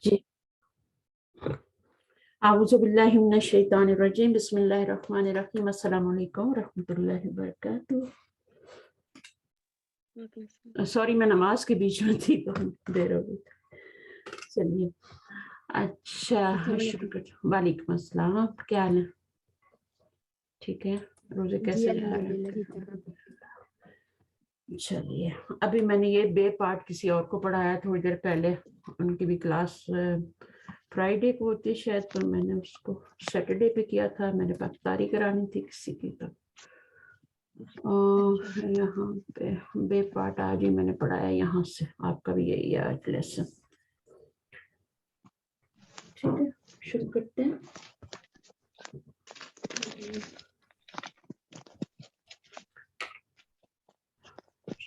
جی اعوذ باللہ من الشیطان الرجیم بسم اللہ الرحمن الرحیم السلام علیکم ورحمۃ اللہ وبرکاتہ. سوری میں نماز کے بیچ میں تھی تو دیر ہو گئی. چلیے اچھا شروع کرتے. وعلیکم السلام. کیا حال ہے؟ ٹھیک ہے. روزے کیسے جا رہے ہیں؟ چلیے ابھی میں نے یہ بے پارٹ کسی اور کو پڑھایا تھوڑی دیر پہلے. ان کی بھی کلاس فرائیڈے کو ہوتی شاید, تو میں نے اس کو سیٹرڈے پہ کیا تھا. میں نے پاکستانی کرانی تھی کسی کی. تو یہاں پہ بے پارٹ آج ہی میں نے پڑھایا یہاں سے. آپ کا بھی یہی ہے آج لیسن. ٹھیک ہے شروع کرتے ہیں.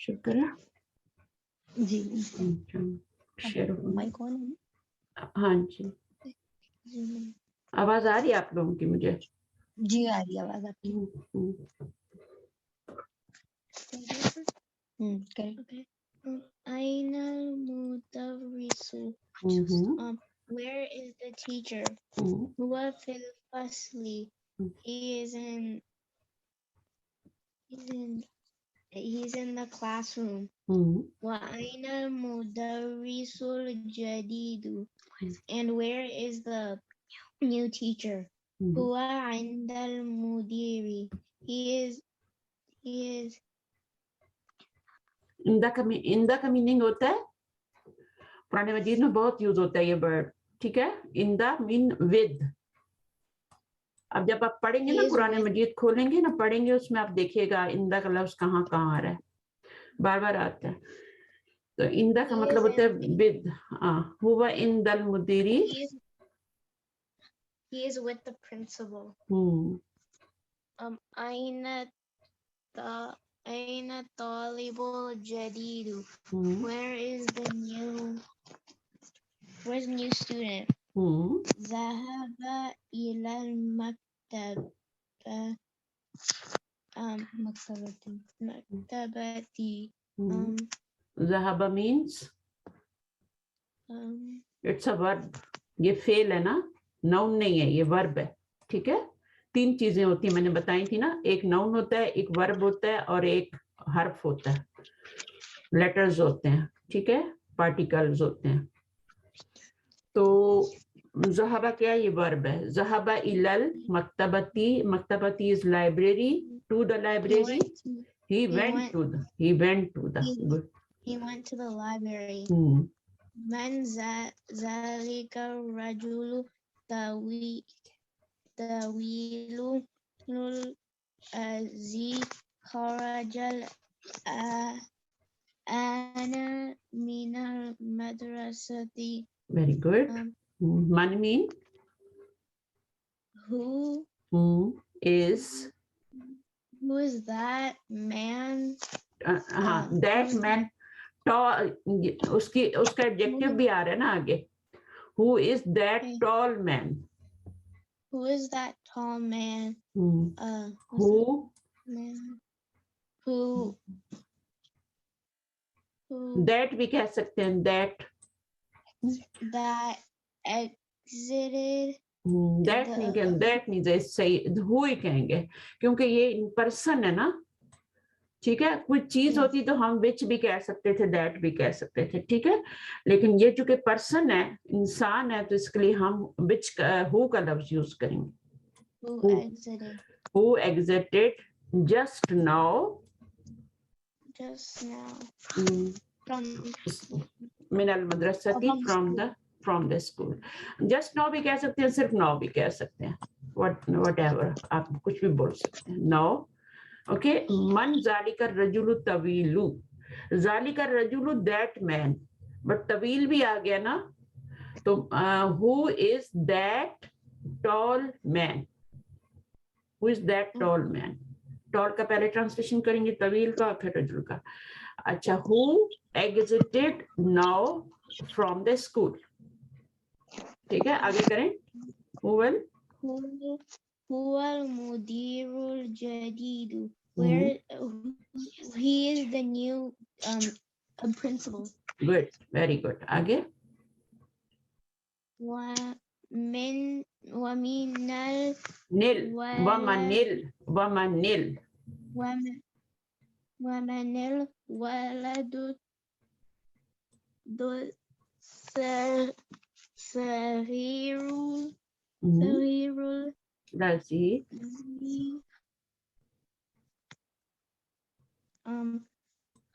شکر ہے. جی شروع. کون ہے؟ ہاں جی آواز آ رہی ہے آپ لوگوں کی مجھے؟ جی آ رہی آواز آپ کی. أين المدرس؟ Where is the teacher? هو في الفصل. He's in the classroom. وأين المدرس الجديد? And where is the new teacher? هو عند المدير. He is ان کا میننگ ہوتا ہے قرآن مجید میں بہت یوز ہوتا ہے یہ ورڈ. ٹھیک ہے. ان دا مین ود. اب جب آپ پڑھیں گے نا قرآن مجید کھولیں گے نا پڑھیں گے اس میں آپ دیکھیے گا اندا کا لفظ کہاں کہاں آ رہا ہے. بار بار آتا ہے. تو اندا کا مطلب ہوتا ہے ود. ہوا ان دل مدیری. he is with the principal. أين الطالب الجديد? Where's the new student? ذهب إلى المكتبة. مكتبتي. ذهب means it's a verb. یہ فعل ہے نا, ناؤن نہیں ہے, یہ ورب ہے. ٹھیک ہے. 3 چیزیں ہوتی ہیں میں نے بتائی تھی نا. ایک ناؤن ہوتا ہے, ایک ورب ہوتا ہے, اور ایک حرف ہوتا ہے. لیٹرز ہوتے ہیں. ٹھیک ہے. پارٹیکلز ہوتے ہیں. تو ذہبہ کیا یہ ورب ہے. ذہبہ الال مکتبتی. مکتبتی is library. To the library. He went to the library. من ذلك الرجل طويل الذي خرج الآن من المدرسة. Very good. Man mean who is that man? That man. اس کا ایڈجیکٹو بھی آ رہا ہے نا آگے. Who is that tall man? Who is that tall man? Who that بھی کہہ سکتے ہیں. that exited. that نہیں صحیح. who ہی کہیں گے کیونکہ یہ پرسن ہے نا. ٹھیک ہے. کوئی چیز ہوتی تو ہم which بھی کہہ سکتے تھے, that بھی کہہ سکتے تھے. ٹھیک ہے. لیکن یہ چونکہ پرسن ہے, انسان ہے, تو اس کے لیے ہم which who کا لفظ یوز کریں گے. Who exited just now من المدرسة from the school. just now بھی کہہ سکتے ہیں, صرف now بھی کہہ سکتے ہیں. whatever آپ کچھ بھی بول سکتے ہیں. now okay. من ذالک الرجل الطویل. ذالک الرجل that man. but طویل بھی آ گیا نا, تو who is that tall man? Who is that tall man? tall کا پہلے ٹرانسلیشن کریں گے, طویل کا پھر رجل کا. اچھا. who exited now from the school. ٹھیک ہے. آگے کریں. who المدير الجديد. Where he is the new principal. good. very good. آگے. ومن nil الولد wamanil ومن الولد صغير صغير الذي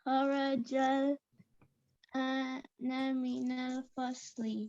خرج أنا من الفصل.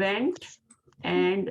went and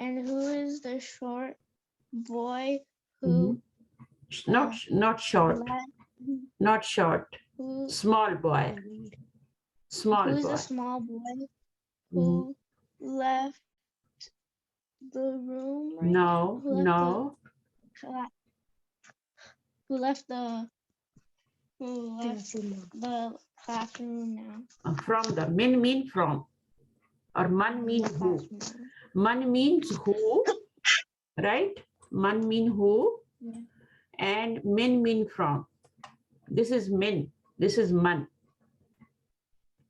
And who is the short boy who not short, not short, who small boy, small who's boy. the small boy who left the room? Right? No, Who left no. Who left the classroom now? From the min mean from, or man mean who. Man means who, right? Man mean who, Yeah. and min mean from. This is min, this is man.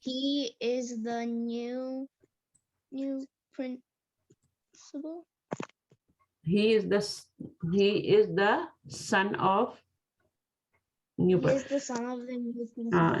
He is the new principal. He is the son of new. He is the son of the new principal.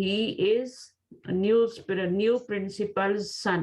he is new principal's son.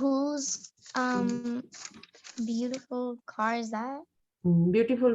Whose beautiful car is that? Beautiful,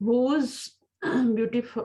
Who's beautiful?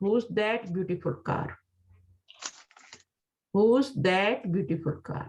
Who's that beautiful car? Who's that beautiful car?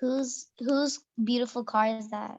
Whose beautiful car is that?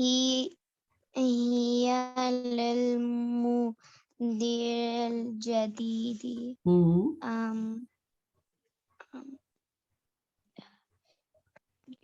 He للمدير الجديد.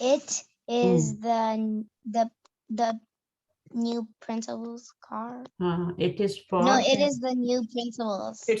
It is the new principal's car. It is for. No, it is the new principal's. It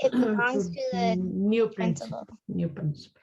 to the new principal. New principal.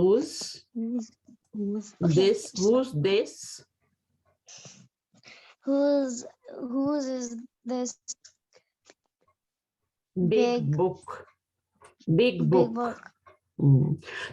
Who's this? Who's this? Whose is this Big book. Big big book. book?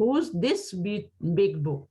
Who's this big book?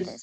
is, this?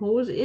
Whose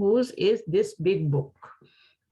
Whose is this big book?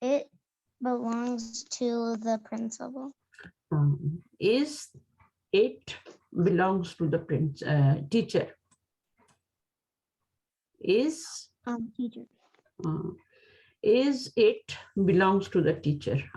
It belongs to the principal. Is it belongs to the teacher? Is Teacher. is it belongs to the teacher?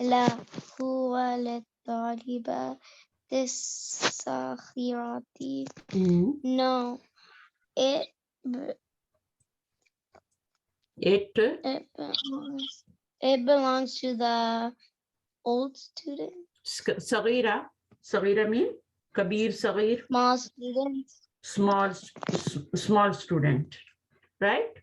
لا هو للطالبة الصغيرة. No, it belongs to the old student. صغيرة. صغيرة mean كبير صغير. Small students. small student, right?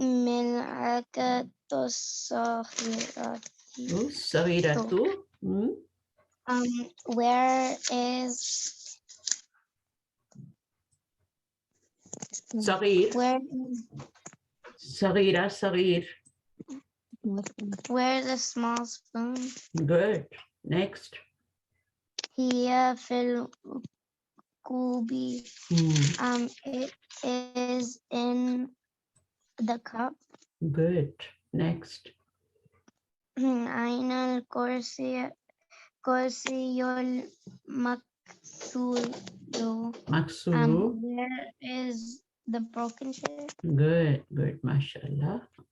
الملعقة الصغيرة. صغيرة. Where is صغير. صغيرة صغير. Where's the small spoon? Good. Next. هي في الكوب. It is in the cup. Good. Next. أين الكرسي المكسور. Where is the broken chair? Good. Good. MashaAllah.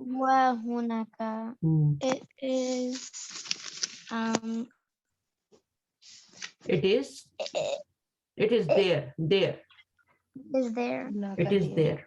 وهناك. It is there. There. Is there. It is there.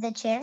the chair.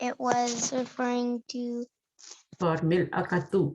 It was referring to for mil'akatu.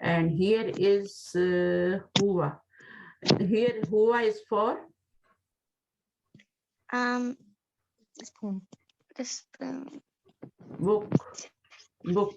And here is huwa. Here huwa is for spoon. The spoon. book.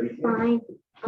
Fine.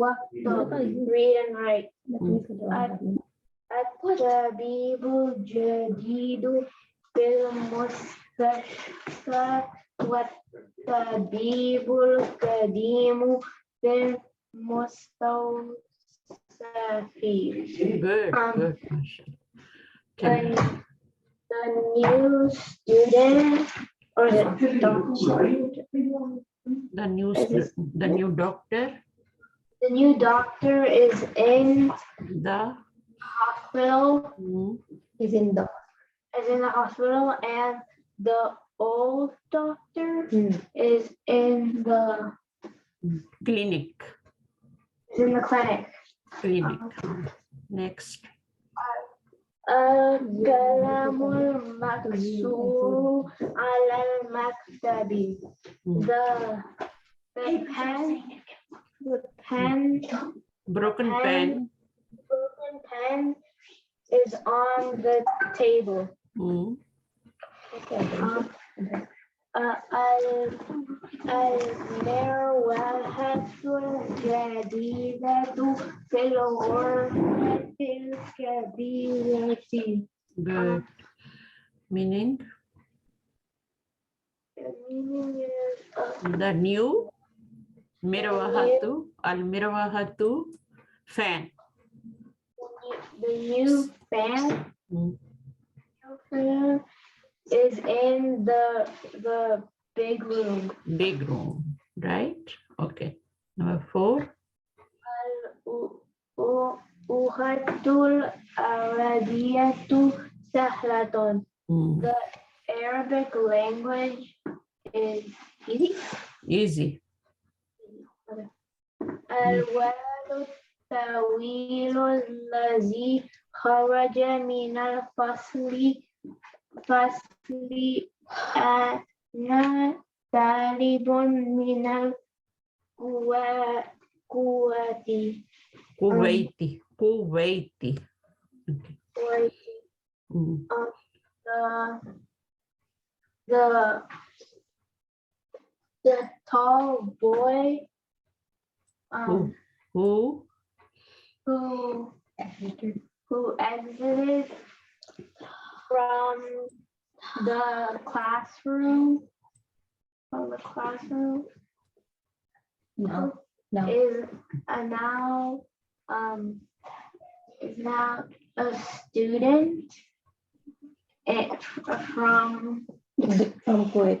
What the read and write. الطبيب الجديد في المستشفى والطبيب القديم في المستوصف. good good And the new student or the doctor, the new doctor is in the hospital. is in the Hospital, and the old doctor is in the clinic clinic. next القلم المكسور على المكتب. The broken pen is on the table. المروحة الجديدة في الغرفة الكبيرة. good meaning The meaning is the new mirwahatu al mirwahatu fan the new fan is in the big room. Right, okay. Number 4 Al-Uhatul Arabiyatu Sahlatun. The Arabic language is easy الولد الطويل الذي خرج من الفصل أنا طالب من Kuwaiti the tall boy who exited from the classroom now is now a student from Kuwait.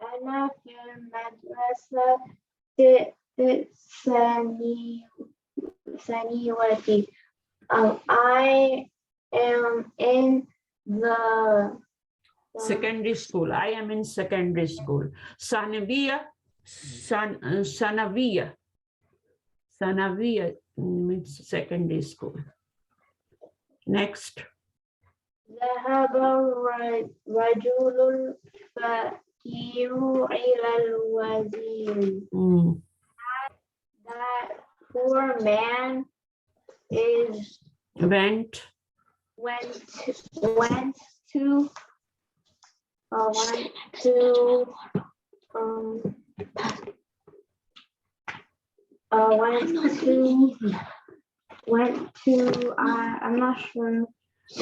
أنا في المدرسة ثانوية. I am in the secondary school. I am in secondary school. Sanaviya means secondary school. Next. ذهب الرجل الفقير إلى الوزير. That poor man went to I'm not sure.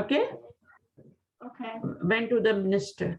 Okay. Okay. went to the minister.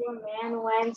The man went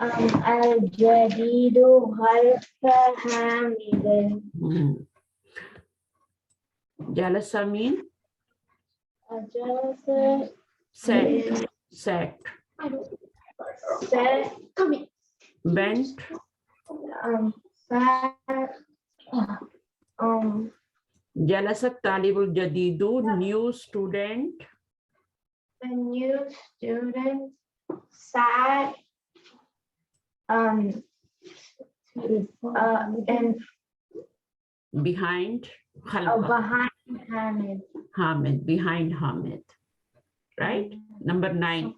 الجديد خلف حامد. جلسہ mean Just sat, sat, set, bent, sat, جلسة طالب الجديد, new student, the new student sat and behind خلفه, behind Hamid. Hamid, behind Hamid, right? Number 9.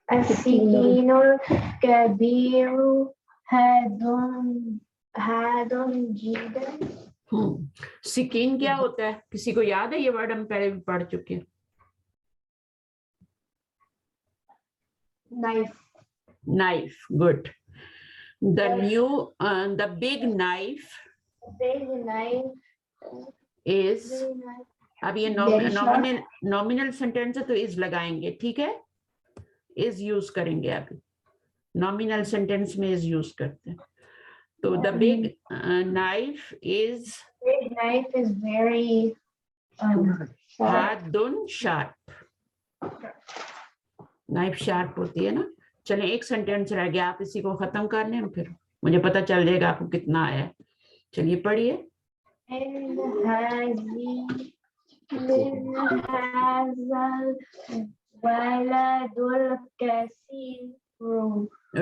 السكين الكبير هاد جدا. Scan کیا ہوتا ہے؟ کسی کو یاد ہے؟ یہ ورڈ ہم پہلے بھی پڑھ چکے ہیں. Knife. Knife, good. The big knife Big knife. is, Big knife. اب یہ نومینل سینٹینس ہے تو از لگائیں گے, ٹھیک ہے. از یوز کریں گے, ابھی نومینل سینٹینس میں از یوز کرتے ہیں. تو the big knife is Big knife is very sharp. حاد شارپ. نائف شارپ ہوتی ہے نا. چلیں ایک سینٹینس رہ گیا, آپ اسی کو ختم کر لیں, پھر مجھے پتا چل جائے گا آپ کو کتنا آیا. چلیے پڑھیے.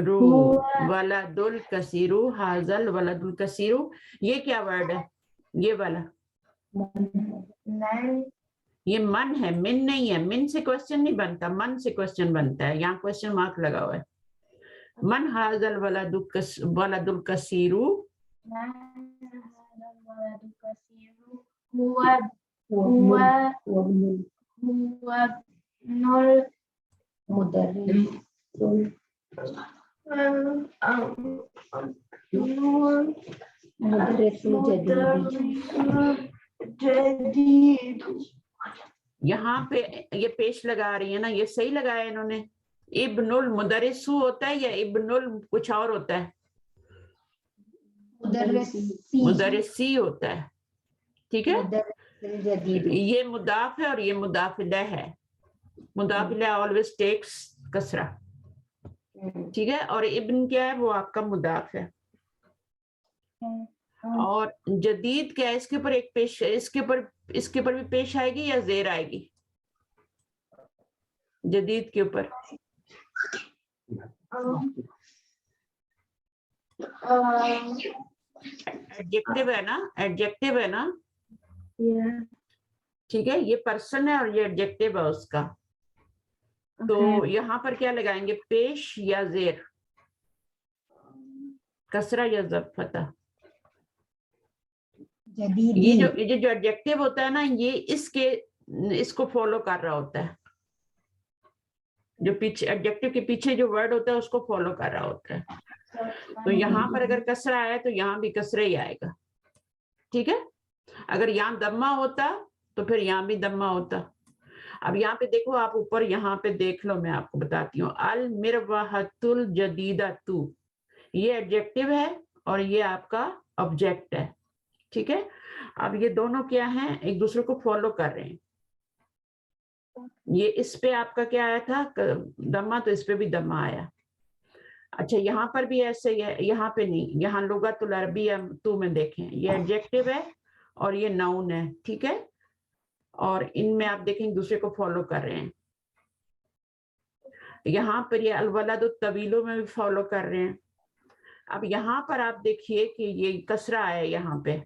رو ولد الکثیر, حاضل ولد الکثیر, یہ کیا ورڈ ہے؟ یہ والا یہ من ہے, من نہیں ہے. من سے کوشچن نہیں بنتا, من سے کوشچن بنتا ہے. یہاں کوشچن مارک لگا ہوا ہے. من حاضل ولد الکثیر, یہاں پہ یہ پیش لگا رہی ہے نا, یہ صحیح لگایا انہوں نے. ابن المدرسو ہوتا ہے یا ابن کچھ اور ہوتا ہے؟ مدرسی ہوتا ہے, ٹھیک ہے. یہ مضاف ہے اور یہ مضاف الیہ ہے. مضاف الیہ always takes کسرہ, ٹھیک ہے. اور ابن کیا ہے؟ وہ آپ کا مضاف ہے. اور جدید کیا ہے؟ اس کے اوپر ایک پیش, اس کے اوپر بھی پیش آئے گی یا زیر آئے گی؟ جدید کے اوپر ایڈجیکٹیو ہے نا, ایڈجیکٹیو ہے نا, ٹھیک ہے. یہ پرسن ہے اور یہ ایڈجیکٹیو ہے اس کا. تو یہاں پر کیا لگائیں گے؟ پیش یا زیر, کسرہ یا ضم فتح. یہ جو ایڈجیکٹیو ہوتا ہے نا, یہ اس کو فالو کر رہا ہوتا ہے. جو پیچھے ایڈجیکٹیو کے پیچھے جو ورڈ ہوتا ہے اس کو فالو کر رہا ہوتا ہے. تو یہاں پر اگر کسرہ آیا تو یہاں بھی کسرہ ہی آئے گا, ٹھیک ہے. اگر یہاں دمہ ہوتا تو پھر یہاں بھی دمہ ہوتا. اب یہاں پہ دیکھو, آپ اوپر یہاں پہ دیکھ لو, میں آپ کو بتاتی ہوں. المروحۃ الجدیدۃ, یہ ایڈجیکٹیو ہے اور یہ آپ کا آبجیکٹ ہے, ٹھیک ہے. اب یہ دونوں کیا ہیں؟ ایک دوسرے کو فالو کر رہے ہیں. یہ اس پہ آپ کا کیا آیا تھا دمہ، تو اس پہ بھی دمہ آیا. اچھا یہاں پر بھی ایسے ہی ہے، یہاں پہ نہیں، یہاں لغت العربیہ تو میں دیکھیں یہ ایڈجیکٹو ہے اور یہ ناؤن ہے، ٹھیک ہے، اور ان میں آپ دیکھیں دوسرے کو فالو کر رہے ہیں. یہاں پر یہ الولد الطویلوں میں بھی فالو کر رہے ہیں. اب یہاں پر آپ دیکھیے کہ یہ کسرہ ہے یہاں پہ،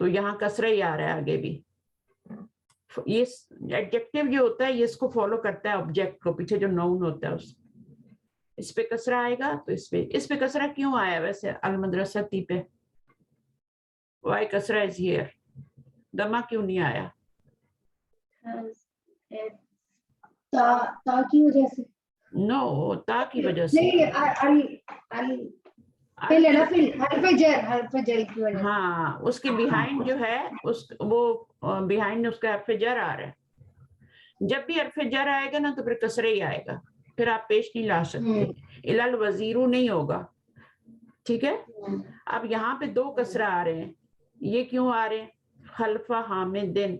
تو یہاں کسرہ ہی آ رہا ہے آگے بھی. یہ ایڈجیکٹو جو ہوتا ہے یہ اس کو فالو کرتا ہے آبجیکٹ کو، پیچھے جو ناؤن ہوتا ہے اس پہ کسرہ آئے گا، تو اس پہ کسرہ کیوں آیا ویسے المدرستی پہ؟ Y کسرہ is here? دمہ کیوں نہیں آیا؟ تا کی وجہ سے نو، تا کی وجہ سے. حرف جر کی وجہ سے. ہاں اس کے بیہائنڈ جو ہے وہ بیہائنڈ اس کا حرف جر آ رہا ہے. جب بھی حرف جر آئے گا نا تو پھر کسرہ ہی آئے گا، پھر آپ پیش نہیں لا سکتے. الال وزیرو نہیں ہوگا، ٹھیک ہے. اب یہاں پہ دو کسرہ آ رہے ہیں، یہ کیوں آ رہے ہیں؟ خلف حامدن،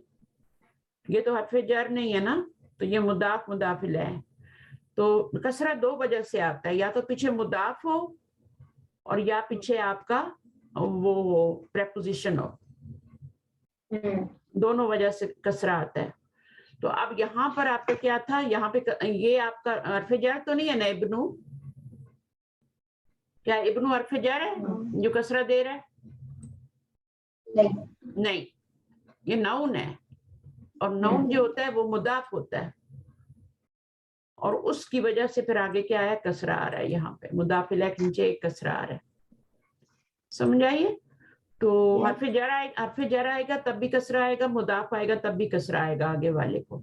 یہ تو حرف جر نہیں ہے نا، تو یہ مضاف مضاف الیہ ہے. تو کسرہ دو وجہ سے آتا ہے، یا تو پیچھے مضاف ہو اور یا پیچھے آپ کا وہ پریپوزیشن ہو، دونوں وجہ سے کسرہ آتا ہے. تو اب یہاں پر آپ کا کیا تھا؟ یہاں پہ یہ آپ کا حرف جر تو نہیں ہے نا ابنو؟ کیا ابنو حرف جر ہے جو کسرہ دے رہا ہے؟ نہیں، یہ ناؤن ہے، اور ناؤن جو ہوتا ہے وہ مضاف ہوتا ہے، اور اس کی وجہ سے پھر آگے کیا ہے؟ کسرہ آ رہا ہے. یہاں پہ مضاف الیہ کے نیچے ایک کسرہ آ رہا ہے. سمجھ آئیے؟ تو حرف جر آئے گا تب بھی کسرہ آئے گا، مضاف آئے گا تب بھی کسرہ آئے گا آگے والے کو.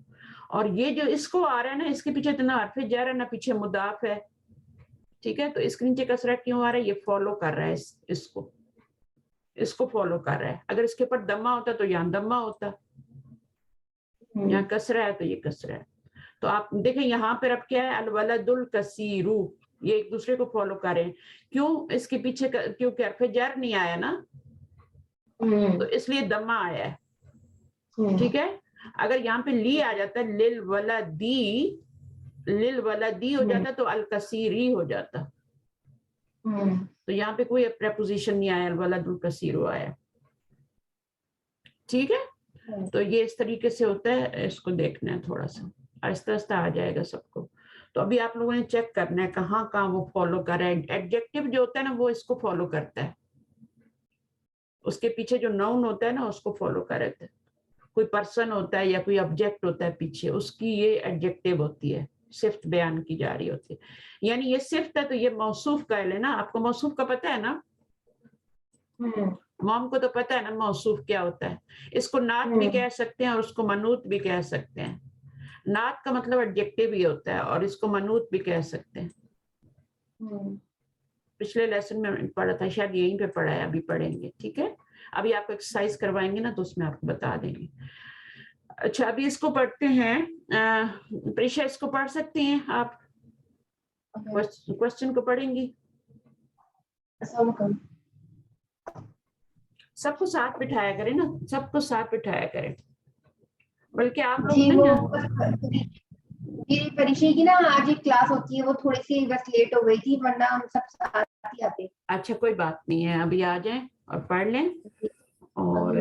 اور یہ جو اس کو آ رہا ہے نا، اس کے پیچھے اتنا حرف جر ہے نہ پیچھے مضاف ہے، ٹھیک ہے. تو اس کے نیچے کسرہ کیوں آ رہا ہے؟ یہ فالو کر رہا ہے اس کو فالو کر رہا ہے. اگر اس کے اوپر دمہ ہوتا تو یہاں دمہ ہوتا، یہاں کسرہ ہے تو یہ کسرہ ہے. تو آپ دیکھیں یہاں پر اب کیا ہے؟ الولد الکثیر، یہ ایک دوسرے کو فالو کر رہے ہیں. کیوں؟ اس کے پیچھے کیونکہ حرف جر نہیں آیا نا، تو اس لیے دمہ آیا ہے، ٹھیک ہے. اگر یہاں پہ لی آ جاتا ہے للولدی ہو جاتا تو الکثیری ہو جاتا. تو یہاں پہ کوئی پریپوزیشن نہیں آیا، الولد الکثیر آیا، ٹھیک ہے. تو یہ اس طریقے سے ہوتا ہے، اس کو دیکھنا ہے تھوڑا سا، آہستہ آہستہ آ جائے گا سب کو. تو ابھی آپ لوگوں نے چیک کرنا ہے کہاں کہاں وہ فالو کر رہا ہے. ایڈجیکٹو جو ہوتا ہے نا وہ اس کو فالو کرتا ہے، اس کے پیچھے جو ناؤن ہوتا ہے نا اس کو فالو کر رہے تھے. کوئی پرسن ہوتا ہے یا کوئی آبجیکٹ ہوتا ہے پیچھے، اس کی یہ ایڈجیکٹو ہوتی ہے، صفت بیان کی جا رہی ہوتی ہے. یعنی یہ صفت ہے تو یہ موصوف قائل ہے نا. آپ کو موصوف کا پتہ ہے نا؟ موم کو تو پتہ ہے نا موصوف کیا ہوتا ہے. اس کو نعت بھی کہہ سکتے ہیں اور اس کو منوط بھی کہہ سکتے ہیں. نعت کا مطلب ایڈجیکٹو بھی ہوتا ہے اور اس کو منوط بھی کہہ سکتے ہیں. پچھلے لیسن میں پڑھا تھا، شاید یہیں پہ پڑھا ہے، ابھی پڑھیں گے، ٹھیک ہے. ابھی آپ کو ایکسرسائز کروائیں گے نا تو اس میں آپ کو بتا دیں گے. اچھا ابھی اس کو پڑھتے ہیں. پریشا اس کو پڑھ سکتے ہیں آپ؟ کوشچن کو پڑھیں گی؟ سب کو ساتھ بٹھایا کریں نا، سب کو ساتھ بٹھایا کریں، بلکہ آپ لوگ نہیں میری پریشا کی نا آج ایک کلاس ہوتی ہے، وہ تھوڑی سی بس لیٹ ہو گئی تھی، ورنہ ہم سب ساتھ ہی آتے. اچھا کوئی بات نہیں ہے، ابھی آ جائیں اور پڑھ لیں، اور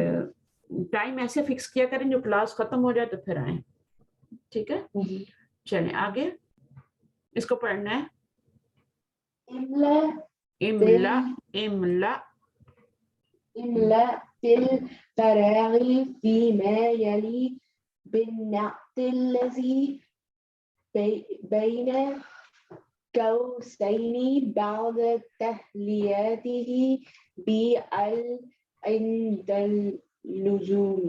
ٹائم ایسے فکس کیا کریں جو کلاس ختم ہو جائے تو پھر آئیں، ٹھیک ہے. چلیں آگے، اس کو پڑھنا ہے. املا املا املا بالفراغ فيما يلي بالنعت الذي بين قوسين بعد تهليته بال عند اللزوم.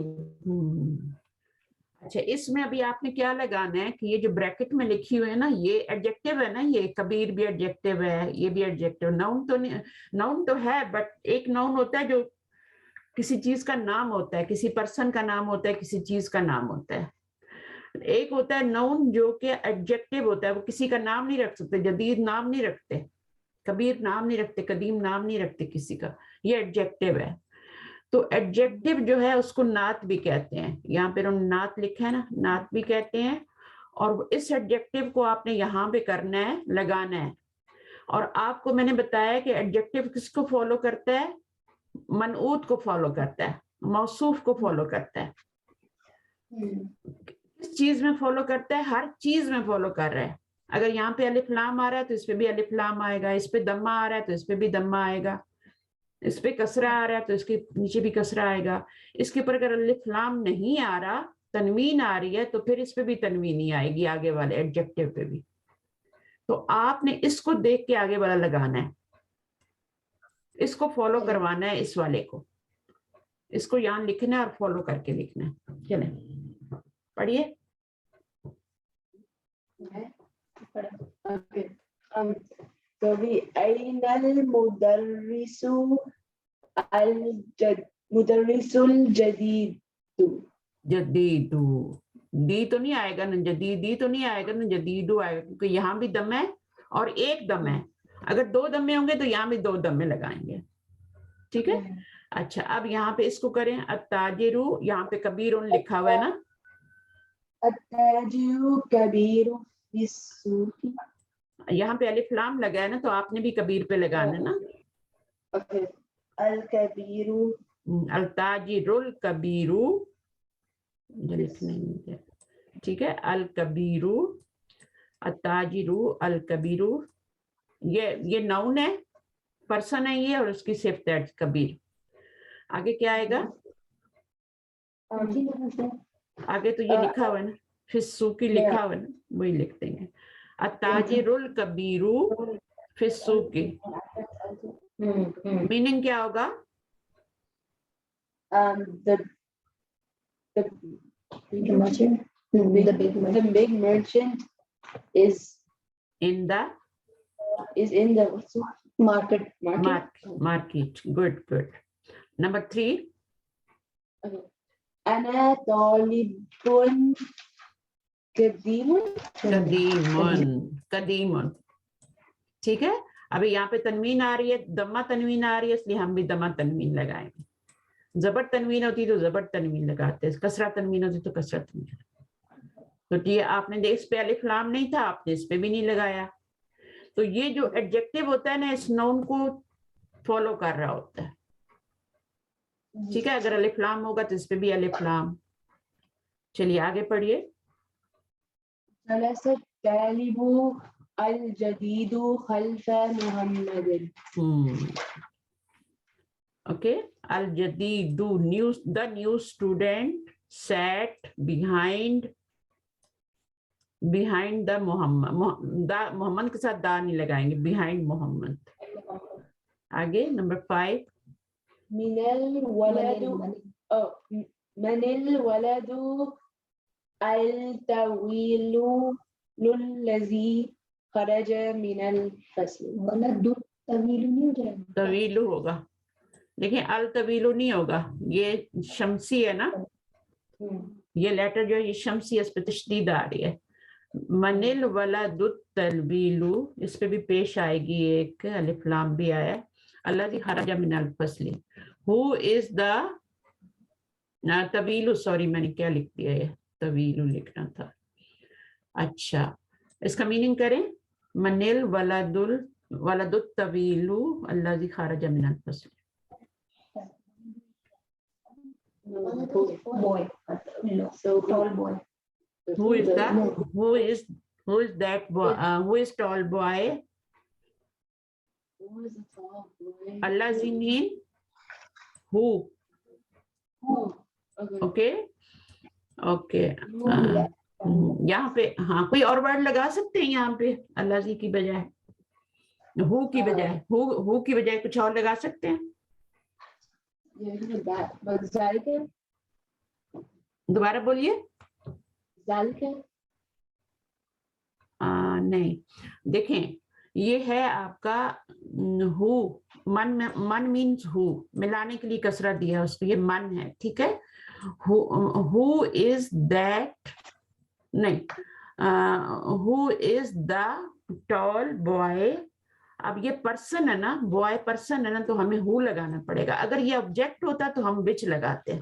اچھا اس میں ابھی آپ نے کیا لگانا ہے کہ یہ جو بریکٹ میں لکھی ہوئی ہے نا یہ ایڈجیکٹو ہے نا، یہ کبیر بھی ایڈجیکٹو ہے، یہ بھی ایڈجیکٹو. ناؤن تو ہے، بٹ ایک ناؤن ہوتا ہے جو کسی چیز کا نام ہوتا ہے، کسی پرسن کا نام ہوتا ہے، کسی چیز کا نام ہوتا ہے. ایک ہوتا ہے ناؤن جو کہ ایڈجیکٹو ہوتا ہے، وہ کسی کا نام نہیں رکھ سکتے، جدید نام نہیں رکھتے، کبیر نام نہیں رکھتے، قدیم نام نہیں رکھتے کسی کا، یہ ایڈجیکٹو ہے. تو ایڈجیکٹو جو ہے اس کو نعت بھی کہتے ہیں. یہاں پہ انہوں نے نعت لکھا ہے نا، نعت بھی کہتے ہیں اور اس ایڈجیکٹو کو آپ نے یہاں پہ کرنا ہے, لگانا ہے. اور آپ کو میں نے بتایا کہ ایڈجیکٹو کس کو فالو کرتا ہے, منعوت کو فالو کرتا ہے, موصوف کو فالو کرتا ہے. کس چیز میں فالو کرتا ہے؟ ہر چیز میں فالو کر رہا ہے. اگر یہاں پہ الف لام آ رہا ہے تو اس پہ بھی الف لام آئے گا, اس پہ دمہ آ رہا ہے تو اس پہ بھی دمہ آئے گا, اس پہ کسرہ آ رہا ہے تو اس کے نیچے بھی کسرہ آئے گا. اس کے اوپر اگر الف لام نہیں آ رہا, تنوین آ رہی ہے, تو پھر اس پہ بھی تنوین ہی آئے گی آگے والے ایڈجیکٹو پہ بھی. تو آپ نے اس کو دیکھ کے آگے والا لگانا ہے, اس کو فالو کروانا ہے, اس والے کو, اس کو یہاں لکھنا ہے اور فالو کر کے لکھنا ہے. چلیں پڑھیے. أين المدرس مدرس الجديد؟ جدیدو, دی تو نہیں آئے گا نا, جدیدی تو نہیں آئے گا نا, جدیدو آئے گا, کیونکہ یہاں بھی دم ہے اور ایک دم ہے. اگر دو دمے ہوں گے تو یہاں بھی دو دمے لگائیں گے. ٹھیک ہے. اچھا اب یہاں پہ اس کو کریں, التاجرو, یہاں پہ کبیرن لکھا ہوا ہے نا, التاجر كبير في السوق. یہاں پہ الف لام لگا ہے نا, تو آپ نے بھی کبیر پہ لگانا ہے نا. الكبير التاجر الکبیرو, مجھے لکھنا ہی نہیں ہے. ٹھیک ہے, الکبیرو, التاجرو الکبیرو, یہ نون ہے, پرسن ہے یہ, اور اس کی صفت ہے کبیر. آگے کیا آئے گا؟ آگے تو یہ لکھا ہوا ہے نا, فسوقی لکھا ہوا ہے نا, وہی لکھ دیں گے. التاجر الکبیرو فسوقی, میننگ کیا ہوگا؟ The big merchant is In the in the market. market. Good. Number 3. أنا طالب قديم. قدیمن. ٹھیک ہے. ابھی یہاں پہ تنوین آ رہی ہے, دمہ تنوین آ رہی ہے, اس لیے ہم بھی دمہ تنوین لگائیں گے. زبر تنوین ہوتی تو زبر تنوین لگاتے ہیں, کسرہ تنوین ہوتی تو کسرہ تنوین. تو یہ آپ نے اس پہ الف لام نہیں تھا, آپ نے اس پہ بھی نہیں لگایا. تو یہ جو ایڈجیکٹو ہوتا ہے نا, اس نون کو فالو کر رہا ہوتا ہے. ٹھیک ہے, اگر الف لام ہوگا تو اس پہ بھی الف لام. چلیے آگے پڑھیے. جلس الطالب الجديد خلف محمد. Okay, al-jadidu, the new student sat behind the Muhammad. محمد کے ساتھ دا نہیں لگائیں گے, behind محمد. آگے نمبر 5. من الولد الطويل الذي خرج من الفصل. ولد طويل نہیں ہو جائے گا, طویل ہوگا, دیکھیں الطویل نہیں ہوگا, یہ شمسی ہے نا, یہ لیٹر جو ہے یہ شمسی, اس پہ تشدید آ رہی ہے. من الولد الطویل, اس پہ بھی پیش آئے گی ایک الف لام بھی آیا. الذی خرج من الفصل, who is the طویل, سوری میں نے کیا لکھ دیا, ہے طویل لکھنا تھا. اچھا اس کا میننگ کریں. من الولد الطویل الذی خرج من الفصل. boy, so tall boy. Who is that boy? Who is tall boy? Who is the tall boy? Allazi mean who? Okay. یہاں پہ ہاں کوئی اور ورڈ لگا سکتے ہیں یہاں پہ allazi کی بجائے, who کی بجائے, who کی بجائے کچھ اور لگا سکتے ہیں. دوبارہ بولیے. نہیں, دیکھیں یہ ہے آپ کا ہو, من مینس ہو, ملانے کے لیے کسرہ دیا اس کو, یہ من ہے. ٹھیک ہے. ہو از دیٹ, نہیں, ہو از دا ٹال بوائے. اب یہ پرسن ہے نا, بوائے پرسن ہے نا, تو ہمیں ہو لگانا پڑے گا. اگر یہ آبجیکٹ ہوتا تو ہم وچ لگاتے ہیں,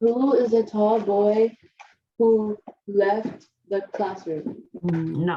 Who is a tall boy who left the classroom? No,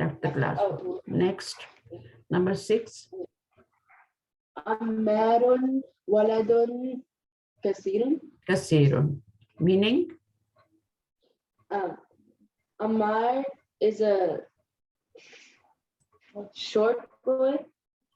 left the class. Oh, Next, number 6. Ammarun waladun kasirun. Kasirun, meaning Ammar is a short boy.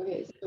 Okay, so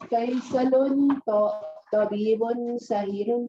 Faisalun tabibun sahirun.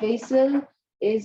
Faisal is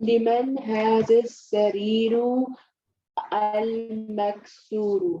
Liman has a sariru al-maksuru.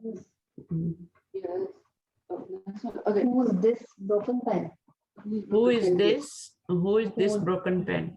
Yes. Okay. Who is this broken pen? Who is this broken pen?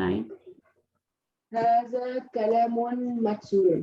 9. Has a kalamun maksurun.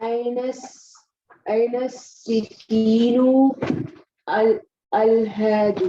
Aina sikinu al-hadu.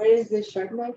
Where is the sharp knife?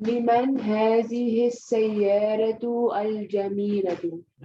Liman hazihi sayyaratu al-jamilatu.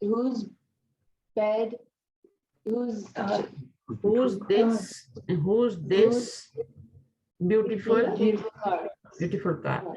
Whose bed? Whose who's this beautiful beautiful car? car.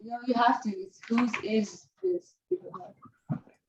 No, you have to. It's whose is this beautiful car?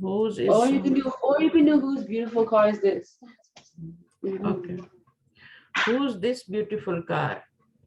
whose is, Or you can do whose beautiful car is this? okay. who's this beautiful car.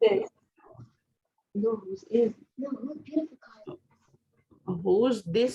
this? No, whose is? No, beautiful car. who's this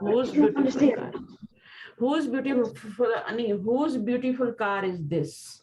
who's beautiful car. who's beautiful car is this.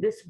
this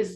is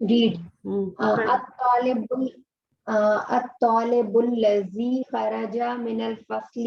read. الطالب الذي خرج من الفصل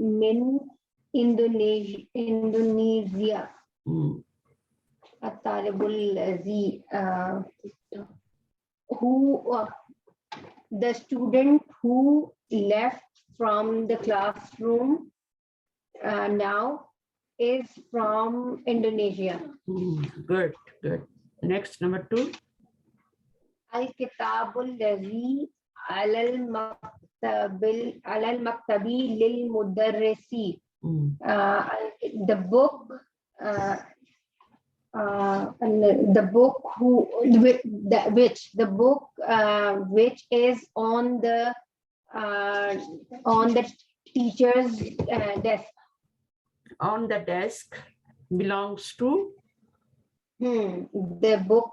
من إندونيسيا. الطالب الذي the student who left from the classroom now is from Indonesia. Good. Next, number 2. الكتاب الذي على المكتب للمدرس. The book which is on the teacher's desk. On the desk belongs to. The book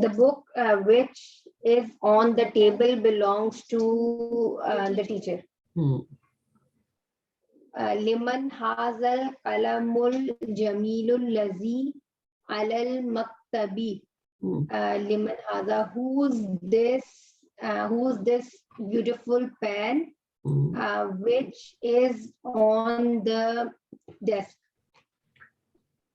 The book which is on the table belongs to the teacher. Liman hazal qalamul jamilul lazi alal maktabi. Liman haza, who's this beautiful pen which is on the desk.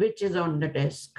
which is on the desk.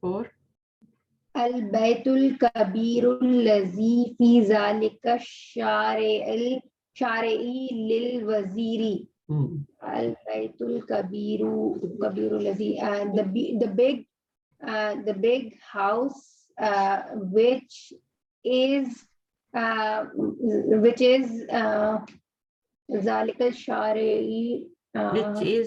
4. Al-baytul kabirul lazi fi zalika shari'i lil waziri. Al-baytul kabirul lazi, the big house which is zalika shari'i, which is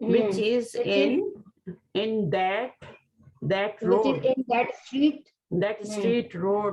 which is in that road, which is in that street, road,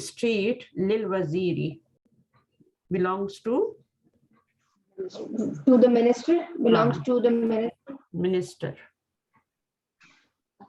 street lil waziri belongs to the minister, belongs to the minister.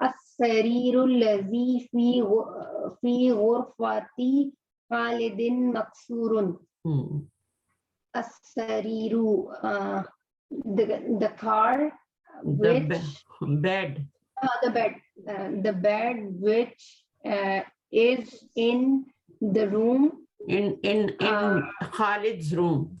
as-sarirul lazi fi ghurfati Khalidin maksurun. As-sariru, the car which the bed which is in the room, in Khalid's room,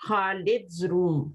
Khalid's room,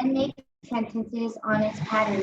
And make sentences on its pattern.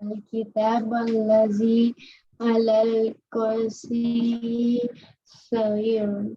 الكتاب الذي على الكرسي صغير.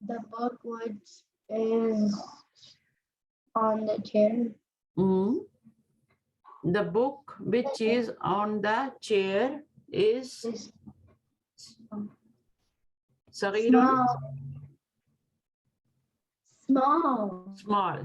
The book which is on the chair. The book which is on the chair is صغير, small,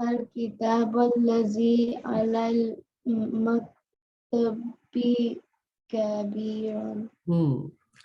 الكتاب الذي على المكتب كبير.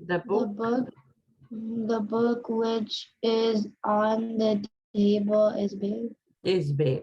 the book which is on the table is big. is big,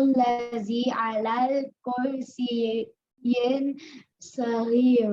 الذي على الكرسي صغير.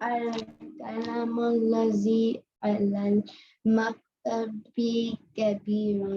القلم الذي على المكتب كبير.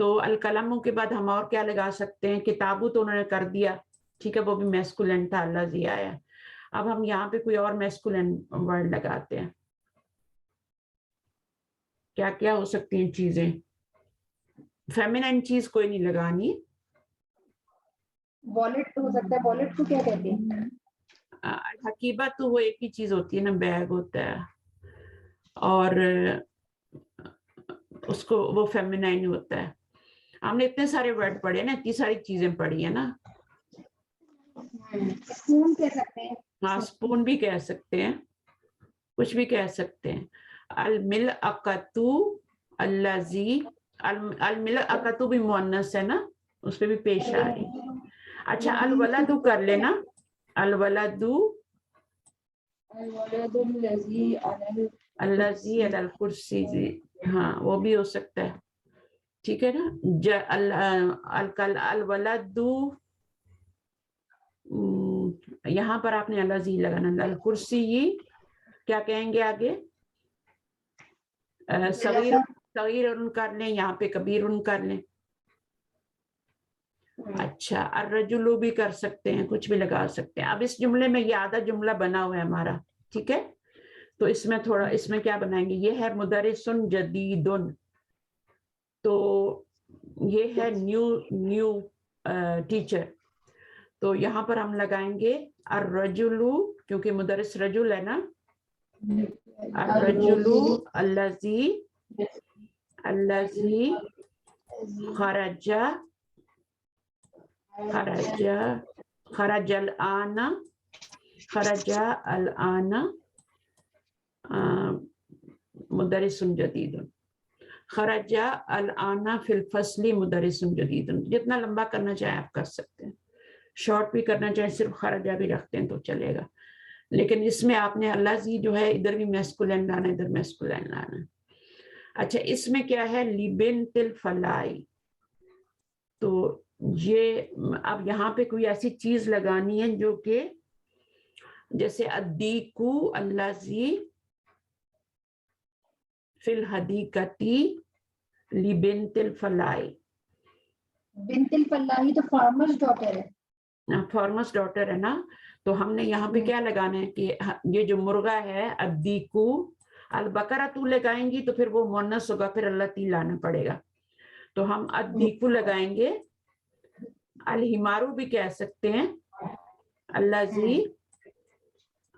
تو القلموں کے بعد ہم اور کیا لگا سکتے ہیں؟ کتابوں تو انہوں نے کر دیا، ٹھیک ہے، وہ بھی میسکولن تھا، الذی آیا. اب ہم یہاں پہ کوئی اور میسکولن ورڈ لگاتے ہیں. کیا کیا ہو سکتی ہیں چیزیں؟ فیمینائن چیز کوئی نہیں لگانی. والٹ ہو سکتا ہے. والٹ کو کیا کہتے ہیں؟ حقیبہ تو وہ ایک ہی چیز ہوتی ہے نا، بیگ ہوتا ہے، اور اس کو وہ فیمینائن ہوتا ہے. ہم نے اتنے سارے ورڈ پڑھے نا، اتنی ساری چیزیں پڑھی ہیں نا. اسپون کہہ سکتے ہیں. ہاں اسپون بھی کہہ سکتے ہیں، کچھ بھی کہہ سکتے ہیں. الملعقۃ الذی، الملعقۃ بھی مؤنث ہے نا، اس پہ بھی پیش آ رہی. اچھا الولد کر لینا، الولد الولد الذی علی الذی علی الکرسی، ہاں وہ بھی ہو سکتا ہے، ٹھیک ہے نا. الولد یہاں پر آپ نے الذی لگانا. الکرسی کیا کہیں گے آگے؟ صغیر ان کر لیں، یہاں پہ کبیر ان کر لیں. اچھا الرجل بھی کر سکتے ہیں، کچھ بھی لگا سکتے ہیں. اب اس جملے میں یہ آدھا جملہ بنا ہوا ہے ہمارا، ٹھیک ہے. تو اس میں تھوڑا، اس میں کیا بنائیں گے؟ یہ ہے مدرس جدید، تو یہ ہے نیو ٹیچر. تو یہاں پر ہم لگائیں گے الرجل، کیونکہ مدرس رجل ہے نا. الرجل الذی خرج الآن مدرس جدید. خرج الآن فی الفصل مدرس جدید. جتنا لمبا کرنا چاہیں آپ کر سکتے ہیں، شارٹ بھی کرنا چاہیں صرف خرجہ بھی رکھتے ہیں تو چلے گا. لیکن اس میں آپ نے الذی جو ہے ادھر بھی میسکولین لانا، ادھر میسکولین لانا. اچھا اس میں کیا ہے؟ لبنت الفلاح. تو یہ اب یہاں پہ کوئی ایسی چیز لگانی ہے جو کہ جیسے الدیک الذی فی الحدیقۃ لبنت الفلاح. بنت الفلاحی تو فارمرز ڈاٹر ہے. فارمرز ڈاٹر ہے نا. تو ہم نے یہاں پہ کیا لگانا ہے کہ یہ جو مرغا ہے الدیکو، البقرہ تو لگائیں گی تو پھر وہ مؤنث ہوگا، پھر اللہ تی لانا پڑے گا. تو ہم الدیکو لگائیں گے. الحمارو بھی کہہ سکتے ہیں، الذی.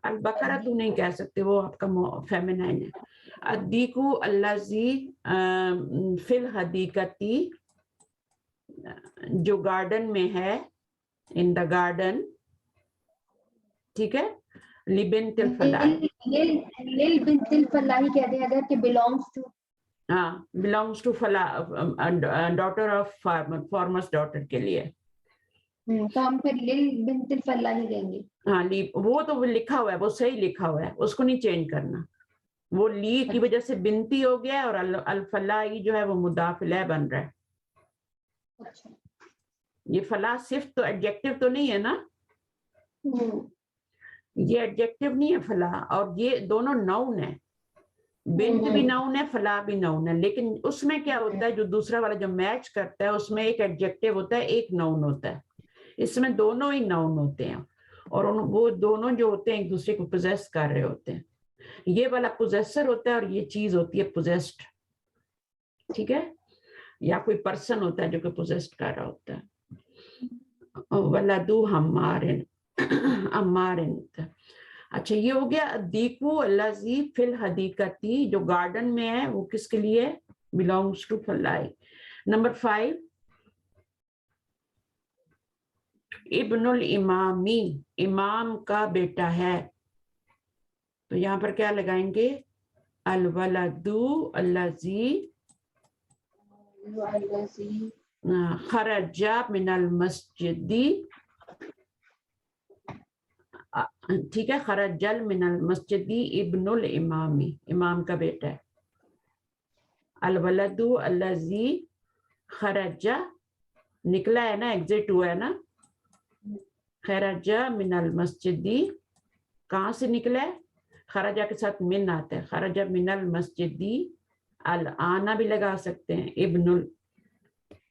البقرہ تو نہیں کہہ سکتے، وہ آپ کا فیمینائن ہے. الدیکو الذی فی الحدیقۃ، جو گارڈن میں ہے، ان دا گارڈن، ٹھیک ہے. لبنت الفلاح، بنت الفلاحی کہتے ہیں اگر کہ belongs to. ہاں belongs to فلاح، daughter of farmer, farmer's daughter کے لیے. تو ہم پھر لل بنت الفلاحی دیں گے. ہاں لی، وہ تو لکھا ہوا ہے، وہ صحیح لکھا ہوا ہے، اس کو نہیں چینج کرنا. وہ لی کی وجہ سے بنتی ہو گیا، اور الفلاحی جو ہے وہ مضاف الیہ بن رہا ہے. اچھا یہ فلاح صرف تو ایڈجیکٹو تو نہیں ہے نا، یہ ایڈجیکٹو نہیں ہے فلاح، اور یہ دونوں ناؤن ہے. بنت بھی ناؤن ہے، فلاح بھی ناؤن ہے. لیکن اس میں کیا ہوتا ہے، جو دوسرا والا جو میچ کرتا ہے اس میں ایک ایڈجیکٹو ہوتا ہے، ایک ناؤن ہوتا ہے. اس میں دونوں ہی ناؤن ہوتے ہیں، اور وہ دونوں جو ہوتے ہیں ایک دوسرے کو پوزیس کر رہے ہوتے ہیں. یہ والا پوزیسر ہوتا ہے اور یہ چیز ہوتی ہے پوزیسڈ، ٹھیک ہے. یا کوئی پرسن ہوتا ہے جو کہ پوزیسڈ کر رہا ہوتا ہے. ولدو ہمارن. اچھا یہ ہو گیا الدیکو الذی فی الحدیقۃ، جو گارڈن میں ہے، وہ کس کے لیے؟ belongs to فلاح. نمبر 5 ابن الامامی، امام کا بیٹا ہے. تو یہاں پر کیا لگائیں گے؟ الولد الذی خرج من المسجد، ٹھیک ہے. خرج من المسجد ابن الامامی، امام کا بیٹا ہے. الولد الذی خرج، نکلا ہے نا، ایگزٹ ہوا ہے نا. خرج من المسجد، کہاں سے نکلا ہے؟ خرجہ کے ساتھ من آتا ہے. خرج من المسجد، الآن بھی لگا سکتے ہیں، ابن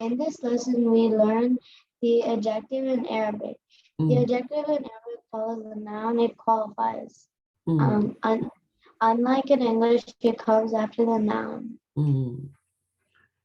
we learn the adjective in Arabic. The adjective in Arabic follows the noun it qualifies. Unlike in English, it comes after the noun.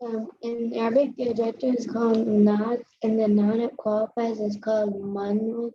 In Arabic, the adjective is called naat, and the noun it qualifies is called manut.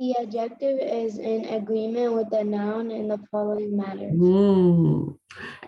The adjective is in agreement with the noun in the following matters.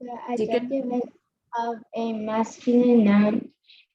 The adjective of a masculine noun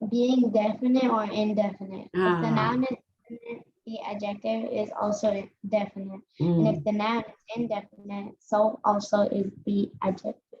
Being definite or indefinite. If the noun is definite, the adjective is also definite. And if the noun is indefinite, so also is the adjective.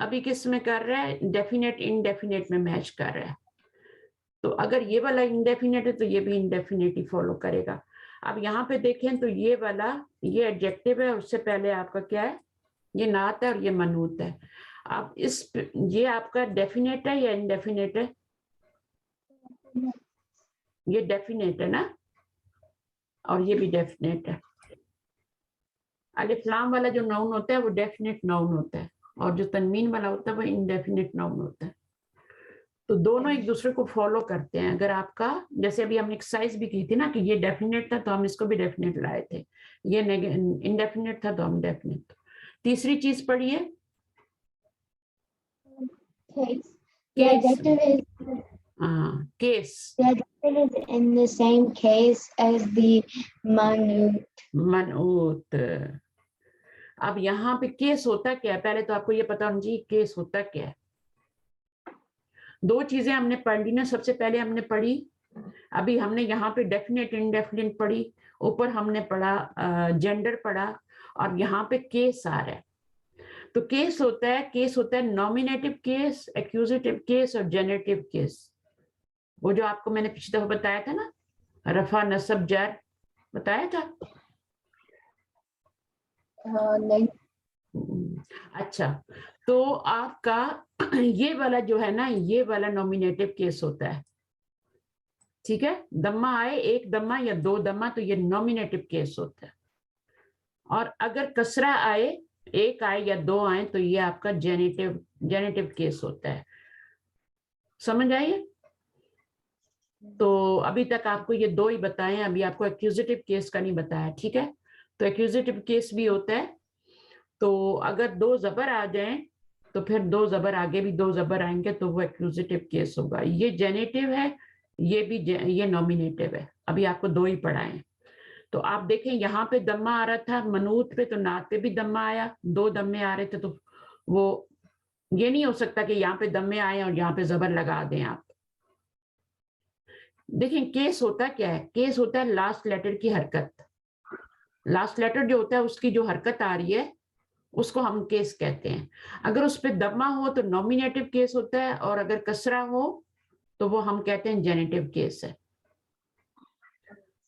ابھی کس میں کر رہا ہے؟ Definite indefinite میں match کر رہا ہے. تو اگر یہ والا انڈیفینیٹ ہے تو یہ بھی انڈیفینیٹ ہی فالو کرے گا. اب یہاں پہ دیکھیں تو یہ والا یہ ایڈجیکٹو ہے, اس سے پہلے آپ کا کیا ہے؟ یہ نعت ہے اور یہ منعوت ہے. اب یہ آپ کا ڈیفینیٹ ہے یا انڈیفینیٹ ہے؟ یہ ڈیفینیٹ ہے نا, اور یہ بھی ڈیفینیٹ ہے. الف لام والا جو ناؤن ہوتا ہے وہ ڈیفینیٹ ناؤن ہوتا ہے, اور جو تنوین والا ہوتا ہے وہ انڈیفینیٹ ناؤن ہوتا ہے. تو دونوں ایک دوسرے کو فالو کرتے ہیں. اگر آپ کا جیسے ابھی ہم نے ایکسرسائز بھی کی تھی نا کہ یہ ڈیفینیٹ تھا تو ہم اس کو بھی ڈیفینیٹ لائے تھے, یہ انڈیفینیٹ تھا تو ہم ڈیفینیٹ. تیسری چیز پڑھیے. The adjective is case. the adjective is in the same case as the man'ut. منعوت. اب یہاں پہ کیس ہوتا کیا ہے؟ پہلے تو آپ کو یہ پتا ہونا چاہیے کیس ہوتا کیا ہے. دو چیزیں ہم نے پڑھ لی نا. سب سے پہلے ہم نے پڑھی, ابھی ہم نے یہاں پہ ڈیفینیٹ انڈیفینیٹ پڑھی, اوپر ہم نے پڑھا جینڈر پڑھا, اور یہاں پہ کیس آ رہا ہے. تو کیس ہوتا ہے نومینیٹو کیس, ایکوزیٹو کیس اور جنریٹو کیس. وہ جو آپ کو میں نے پچھلی دفعہ بتایا تھا نا, رفع نصب جر بتایا تھا. نہیں. اچھا, تو آپ کا یہ والا جو ہے نا, یہ والا نومینیٹو کیس ہوتا ہے. ٹھیک ہے, دمہ آئے, ایک دمہ یا دو دمہ, تو یہ نومینیٹو کیس ہوتا ہے. اور اگر کسرہ آئے, ایک آئے یا دو آئے, تو یہ آپ کا جینیٹو کیس ہوتا ہے. سمجھ آئیے؟ تو ابھی تک آپ کو یہ دو ہی بتائیں, ابھی آپ کو ایکوزیٹو کیس کا نہیں بتایا. ٹھیک ہے, تو ایکوزیٹو کیس بھی ہوتا ہے. تو اگر دو زبر آ جائیں تو پھر دو زبر آگے بھی دو زبر آئیں گے تو وہ ایکوزیٹو کیس ہوگا. یہ جینیٹو ہے, یہ بھی یہ نومینیٹو ہے. ابھی آپ کو دو ہی پڑھائیں. تو آپ دیکھیں یہاں پہ دمہ آ رہا تھا منعوت پہ, تو نعت پہ بھی دمہ آیا, دو دمے آ رہے تھے. تو وہ یہ نہیں ہو سکتا کہ یہاں پہ دمے آئے اور یہاں پہ زبر لگا دیں آپ. دیکھیں کیس ہوتا کیا ہے؟ کیس ہوتا ہے لاسٹ لیٹر کی حرکت. لاسٹ لیٹر جو ہوتا ہے اس کی جو حرکت آ رہی ہے اس کو ہم کیس کہتے ہیں. اگر اس پہ دمہ ہو تو نومینیٹو کیس ہوتا ہے, اور اگر کسرہ ہو تو وہ ہم کہتے ہیں جینیٹو کیس ہے.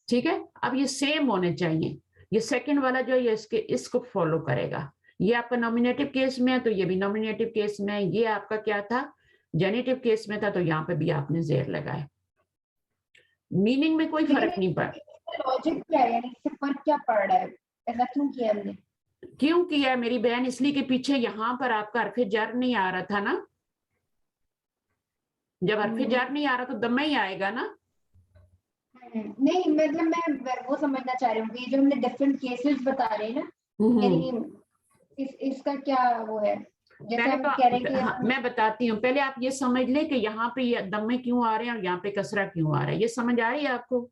ٹھیک ہے, اب یہ سیم ہونے چاہیے. یہ سیکنڈ والا جو ہے اس کو فالو کرے گا. یہ آپ کا نومینیٹو کیس میں ہے تو یہ بھی نومینیٹو کیس میں ہے. یہ آپ کا کیا تھا؟ جینیٹو کیس میں تھا, تو یہاں پہ بھی آپ نے زیر لگائے. میننگ میں کوئی فرق نہیں پڑا. لاجک کیا ہے, یعنی اس سے فرق کیا پڑ رہا ہے, ایسا کیوں کیا ہم نے؟ کیوں کیا میری بہن؟ اس لیے کہ پیچھے یہاں پر آپ کا حرف جر نہیں آ رہا تھا نا. جب حرف جر نہیں آ رہا تو دمہ ہی آئے گا نا. نہیں مطلب میں وہ سمجھنا چاہ رہی ہوں کہ جو ہم نے ڈفرینٹ کیسز بتا رہے ہیں نا, یعنی اس کا کیا وہ ہے؟ جیسے ہم کہہ رہے ہیں کہ میں بتاتی ہوں, پہلے آپ یہ سمجھ لیں کہ یہاں پہ دمے کیوں آ رہے ہیں اور یہاں پہ کسرہ کیوں آ رہا ہے. یہ سمجھ آ رہی ہے آپ کو؟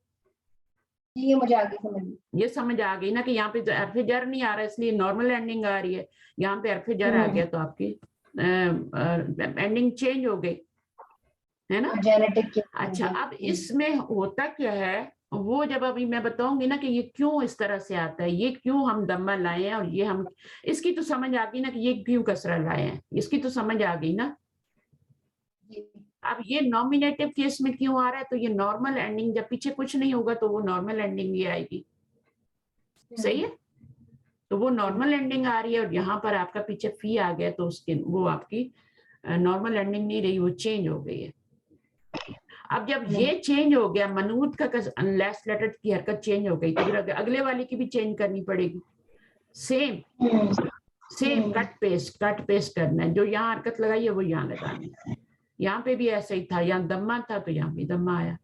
یہ مجھے آگے سمجھ یہ سمجھ آ گئی نا کہ یہاں پہ حرف جر نہیں آ رہا, اس لیے نارمل اینڈنگ آ رہی ہے. یہاں پہ حرف جر آ گیا تو آپ کی اینڈنگ چینج ہو گئی ہے نا. اچھا, اب اس میں ہوتا کیا ہے وہ جب ابھی میں بتاؤں گی نا کہ یہ کیوں اس طرح سے آتا ہے, یہ کیوں ہم دمہ لائے ہیں, اور یہ ہم اس کی تو سمجھ آ گئی نا کہ یہ کیوں کسرہ لائے ہیں, اس کی تو سمجھ آ گئی نا. اب یہ نومینیٹو کیس میں کیوں آ رہا ہے, تو یہ نارمل اینڈنگ, جب پیچھے کچھ نہیں ہوگا تو وہ نارمل اینڈنگ ہی آئے گی. صحیح ہے, تو وہ نارمل اینڈنگ آ رہی ہے, اور یہاں پر آپ کا پیچھے فی آ گیا تو اس کی وہ آپ کی نارمل اینڈنگ نہیں رہی, وہ چینج ہو گئی ہے. اب جب یہ چینج ہو گیا, منعوت کا لاسٹ لیٹر کی حرکت چینج ہو گئی, تو پھر اگلے والے کی بھی چینج کرنی پڑے گی. سیم کٹ پیسٹ کرنا ہے. جو یہاں حرکت لگائی ہے وہ یہاں لگانی ہے. یہاں پہ بھی ایسا ہی تھا, یہاں دمہ تھا تو یہاں بھی دمہ آیا.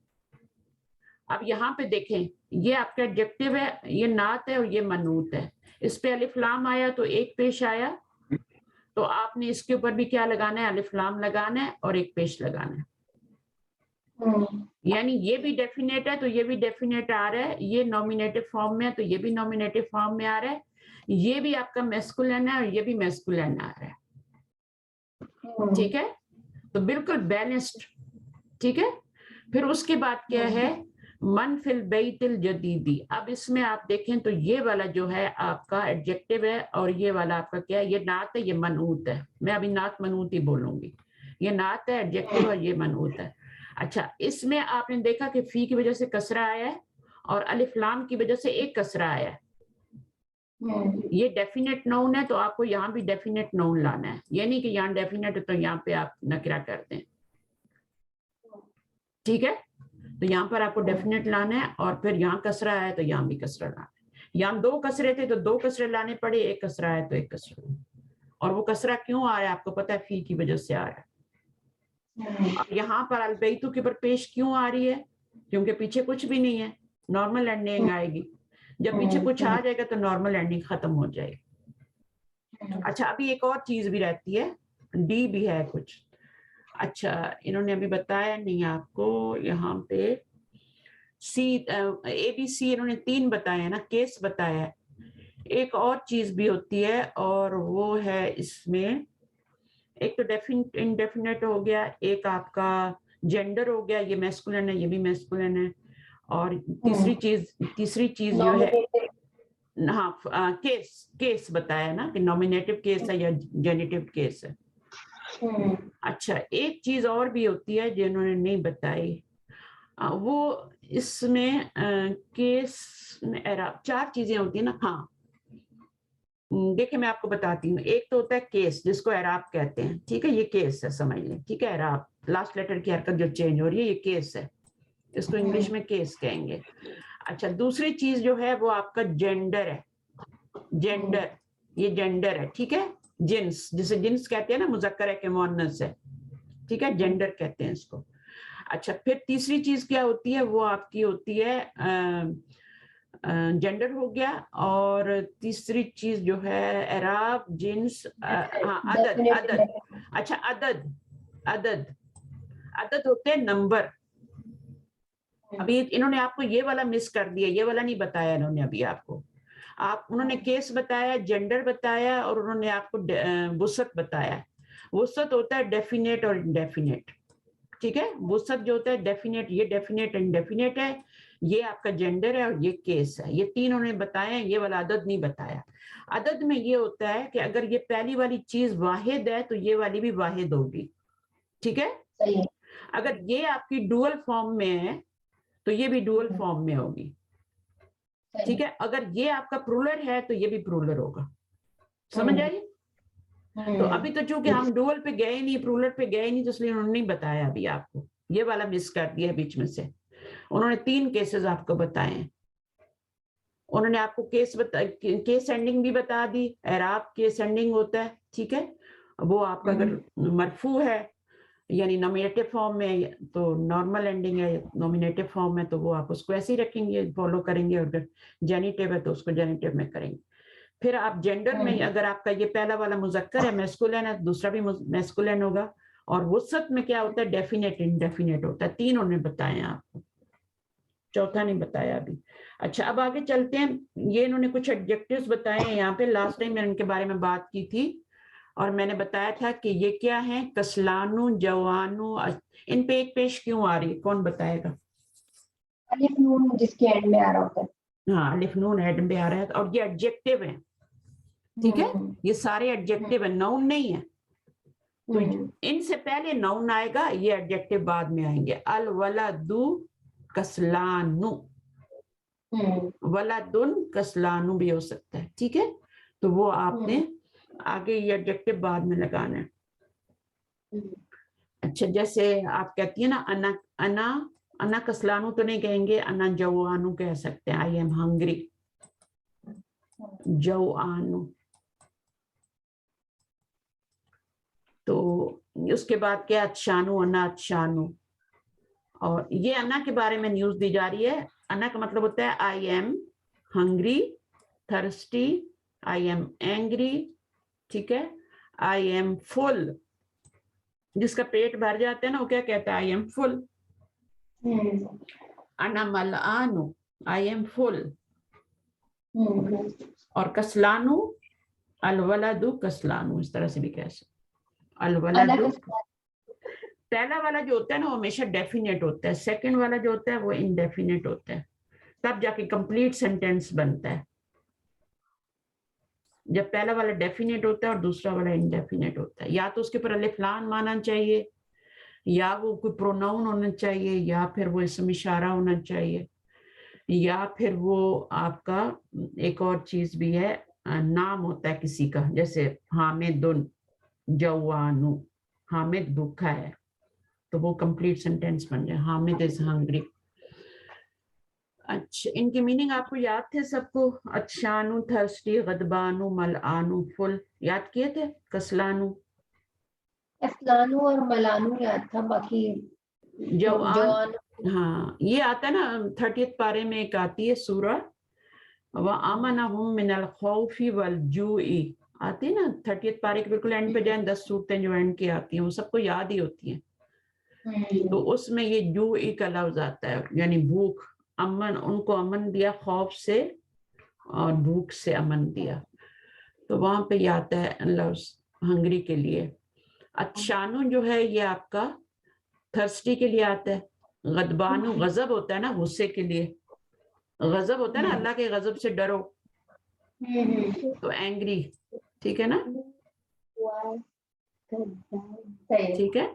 اب یہاں پہ دیکھیں یہ آپ کا ایڈجیکٹو ہے, یہ نعت ہے اور یہ منعوت ہے. اس پہ الف لام آیا تو ایک پیش آیا, تو آپ نے اس کے اوپر بھی کیا لگانا ہے؟ الف لام لگانا ہے اور ایک پیش لگانا ہے. یعنی یہ بھی ڈیفینیٹ ہے تو یہ بھی ڈیفینیٹ آ رہا ہے, یہ نومینیٹو فارم میں ہے تو یہ بھی نومینیٹو فارم میں آ رہا ہے, یہ بھی آپ کا میسکولین ہے اور یہ بھی میسکولین آ رہا ہے. ٹھیک ہے, تو بالکل بیلنسڈ. ٹھیک ہے, پھر اس کے بعد کیا ہے, من فی البیت الجدیدی. اب اس میں آپ دیکھیں تو یہ والا جو ہے آپ کا ایڈجیکٹو ہے اور یہ والا آپ کا کیا ہے, یہ نعت ہے, یہ منعوت ہے. میں ابھی نعت منعوت ہی بولوں گی. یہ نعت ہے, ایڈجیکٹو اور یہ منعوت ہے. اچھا, اس میں آپ نے دیکھا کہ فی کی وجہ سے کسرہ آیا ہے اور الف لام کی وجہ سے ایک کسرہ آیا ہے. یہ ڈیفینیٹ نون ہے تو آپ کو یہاں بھی ڈیفینیٹ نون لانا ہے. یہ نہیں کہ یہاں ڈیفینیٹ ہے تو یہاں پہ آپ نکرہ کر دیں. ٹھیک ہے, تو یہاں پر آپ کو ڈیفینیٹ لانا ہے اور پھر یہاں کسرہ ہے تو یہاں بھی کسرہ لانا ہے. یہاں دو کسرے تھے تو دو کسرے لانے پڑے, ایک کسرہ ہے تو ایک کسرہ. اور وہ کسرہ کیوں آ رہا ہے آپ کو پتہ ہے, فی کی وجہ سے آ رہا ہے. اور یہاں پر البیتو کے پر پیش کیوں آ رہی ہے, کیونکہ پیچھے کچھ بھی نہیں ہے, نارمل اینڈنگ آئے گی. جب پیچھے کچھ آ جائے گا تو نارمل اینڈنگ ختم ہو جائے گی. اچھا, ابھی ایک اور چیز بھی رہتی ہے, ڈی بھی ہے کچھ. اچھا, انہوں نے ابھی بتایا نہیں آپ کو یہاں پہ سی اے بی سی انہوں نے 3 بتایا ہے نا, کیس بتایا ہے. ایک اور چیز بھی ہوتی ہے اور وہ ہے اس میں ایک تو انڈیفینٹ ہو گیا, ایک آپ کا جینڈر ہو گیا, یہ میسکولن ہے یہ بھی میسکولن ہے. اور تیسری چیز جو ہے ہاں کیس بتایا نا کہ نومینیٹو کیس ہے یا جینیٹو کیس ہے. اچھا, ایک چیز اور بھی ہوتی ہے جنہوں نے نہیں بتائی, وہ اس میں کیس میں اعراب 4 چیزیں ہوتی ہیں نا. ہاں دیکھیں میں آپ کو بتاتی ہوں. ایک تو ہوتا ہے کیس جس کو اعراب کہتے ہیں. ٹھیک ہے, یہ کیس ہے سمجھ لیں. ٹھیک ہے, اعراب لاسٹ لیٹر کی حرکت جو چینج ہو رہی ہے یہ کیس ہے, اس کو انگلش میں کیس کہیں گے. اچھا, دوسری چیز جو ہے وہ آپ کا جینڈر ہے. جینڈر, یہ جینڈر ہے. ٹھیک ہے, جنس جسے جنس کہتے ہیں نا, مذکر ہے کہ مؤنث ہے. ٹھیک ہے, جینڈر کہتے ہیں اس کو. اچھا, پھر تیسری چیز کیا ہوتی ہے, وہ آپ کی ہوتی ہے جینڈر ہو گیا, اور تیسری چیز جو ہے اعراب, جنس, ہاں عدد. اچھا, عدد ہوتے ہیں نمبر. ابھی انہوں نے آپ کو یہ والا مس کر دیا, یہ والا نہیں بتایا انہوں نے ابھی آپ کو. انہوں نے کیس بتایا, جینڈر بتایا, اور انہوں نے آپ کو وسعت بتایا. وسعت ہوتا ہے ڈیفینیٹ اور انڈیفینیٹ. ٹھیک ہے, وسعت جو ہوتا ہے ڈیفینیٹ, یہ ڈیفینیٹ انڈیفینیٹ ہے, یہ آپ کا جینڈر ہے اور یہ کیس ہے. یہ 3 انہوں نے بتایا, یہ والا عدد نہیں بتایا. عدد میں یہ ہوتا ہے کہ اگر یہ پہلی والی چیز واحد ہے تو یہ والی بھی واحد ہوگی. ٹھیک ہے, اگر یہ آپ کی ڈوئل فارم میں ہے تو یہ بھی ڈوئل فارم میں ہوگی. ٹھیک ہے, اگر یہ آپ کا پرولر ہے تو یہ بھی پرولر ہوگا. سمجھ آئی؟ تو ابھی تو چونکہ ہم ڈوئل پہ گئے نہیں, پرولر پہ گئے نہیں, تو اس لیے انہوں نے نہیں بتایا ابھی آپ کو. یہ والا مس کر دیا بیچ میں سے. انہوں نے 3 کیسز آپ کو بتائے ہیں. انہوں نے آپ کو کیس اینڈنگ بھی بتا دی, اعراب کیس اینڈنگ ہوتا ہے. ٹھیک ہے, وہ آپ کا اگر مرفوع ہے یعنی نومینیٹو فارم میں تو نارمل اینڈنگ ہے, نومینیٹو فارم میں تو وہ آپ اس کو ایسے ہی رکھیں گے, فالو کریں گے, اور اگر جینیٹیو ہے تو اس کو جینیٹیو میں کریں گے. پھر آپ جینڈر میں اگر آپ کا یہ پہلا والا مذکر ہے میسکولین ہے, دوسرا بھی میسکولین ہوگا. اور وسعت میں کیا ہوتا ہے, ڈیفینیٹ انڈیفینیٹ ہوتا ہے. 3 انہوں نے بتائے ہیں آپ کو, چوتھا نہیں بتایا ابھی. اچھا, اب آگے چلتے ہیں. یہ انہوں نے کچھ ایڈجیکٹیوز بتائے ہیں یہاں پہ. لاسٹ ٹائم میں نے ان کے بارے میں بات کی تھی اور میں نے بتایا تھا کہ یہ کیا ہیں, کسلانو, جوانو. ان پہ ایک پیش کیوں آ رہی ہے, کون بتائے گا؟ الف نون جس کے اینڈ میں آ رہا ہوتا ہے. ہاں, الف نون ایڈ میں آ رہا ہے, اور یہ ایڈجیکٹیو ہیں. ٹھیک ہے, یہ سارے ایڈجیکٹیو ہیں, ناؤن نہیں ہے. تو ان سے پہلے ناؤن آئے گا, یہ ایڈجیکٹیو بعد میں آئیں گے. الولدو کسلانو, ولدن کسلانو بھی ہو سکتا ہے. ٹھیک ہے, تو وہ آپ نے آگے یہ ایڈجیکٹیو بعد میں لگانا ہے. اچھا, جیسے آپ کہتی ہیں نا انا کسلانو تو نہیں کہیں گے, انا جوانو کہہ سکتے ہیں. آئی ایم ہنگری, جوانو. تو اس کے بعد کیا, اچھانو, انا اچھانو. اور یہ انا کے بارے میں نیوز دی جا رہی ہے. انا کا مطلب ہوتا ہے I am hungry, thirsty, I am angry. ٹھیک ہے, آئی ایم فل. جس کا پیٹ بھر جاتا ہے نا وہ کیا کہتا ہے, آئی ایم فل. انا ملآنو, آئی ایم فل. اور کسلانو, الولدو کسلانو, اس طرح سے بھی کہہ سکتے. الولدو پہلا والا جو ہوتا ہے نا وہ ہمیشہ ڈیفینیٹ ہوتا ہے, سیکنڈ والا جو ہوتا ہے وہ انڈیفینیٹ ہوتا ہے, تب جا کے کمپلیٹ سینٹینس بنتا ہے. جب پہلا والا ڈیفینیٹ ہوتا ہے اور دوسرا والا انڈیفینیٹ ہوتا ہے, یا تو اس کے اوپر الف لام آنا چاہیے, یا وہ کوئی پروناؤن ہونا چاہیے, یا پھر وہ اسم اشارہ ہونا چاہیے, یا پھر وہ آپ کا ایک اور چیز بھی ہے, نام ہوتا ہے کسی کا, جیسے حامدن جوانو, حامد بھوکا ہے تو وہ کمپلیٹ سینٹینس بن جائے, حامد از ہنگری. اچھا, ان کے میننگ آپ کو یاد تھے سب کو؟ اچھانو تھرسٹی, غضبانو ملعانو فل, یاد کیے تھے؟ کسلانو اسلانو اور ملانو یاد تھا, باقی جوان, ہاں یہ آتا ہے نا 30th پارے میں ایک آتی ہے سورہ وَآمَنَهُمْ مِنَ الْخَوْفِ وَالْجُوعِ, آتی ہے نا 30th پارے کے بالکل اینڈ پہ جائیں, 10 صورتیں جو اینڈ کی آتی ہیں وہ سب کو یاد ہی ہوتی ہیں. تو اس میں یہ جوعی کا لفظ آتا ہے, یعنی بھوک, امن, ان کو امن دیا خوف سے اور بھوک سے امن دیا, تو وہاں پہ یہ آتا ہے لفظ ہنگری کے لیے. اچھانو جو ہے یہ آپ کا تھرسٹی کے لیے آتا ہے. غضبانو غضب ہوتا ہے نا غصے کے لیے, غضب ہوتا ہے نا اللہ کے غضب سے ڈرو, تو اینگری, ٹھیک ہے نا, ٹھیک ہے.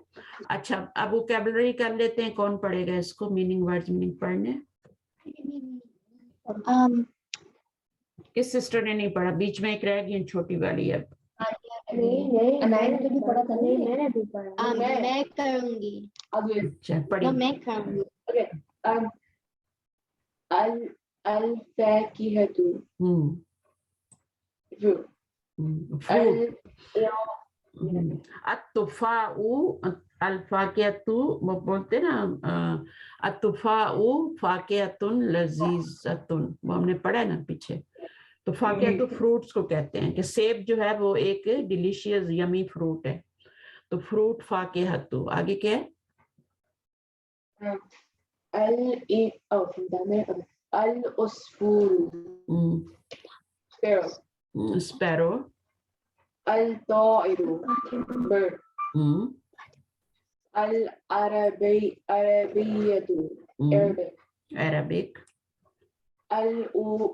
اچھا اب ووکیبلری کر لیتے ہیں, کون پڑھے گا اس کو, میننگ ورڈز میننگ پڑھنے؟ کس سسٹر نے نہیں پڑھا؟ بیچ میں ایک رہ گئی چھوٹی والی. اب میں کروں گی, اچھا پڑھی. میں کروں گی. الفاکہۃ, التفاء, الفاکہۃ وہ بولتے نا, التفاء فاکہۃ لذیذۃ, وہ ہم نے پڑھا ہے نا پیچھے. تو فاکہۃ فروٹس کو کہتے ہیں, کہ سیب جو ہے وہ ایک ڈیلیشیس یمی فروٹ ہے, تو فروٹ فاکہۃ. آگے کیا ہے؟ العصفور, اسپیرو. الطائر, bird. العربیۃ, Arabic. Arabic.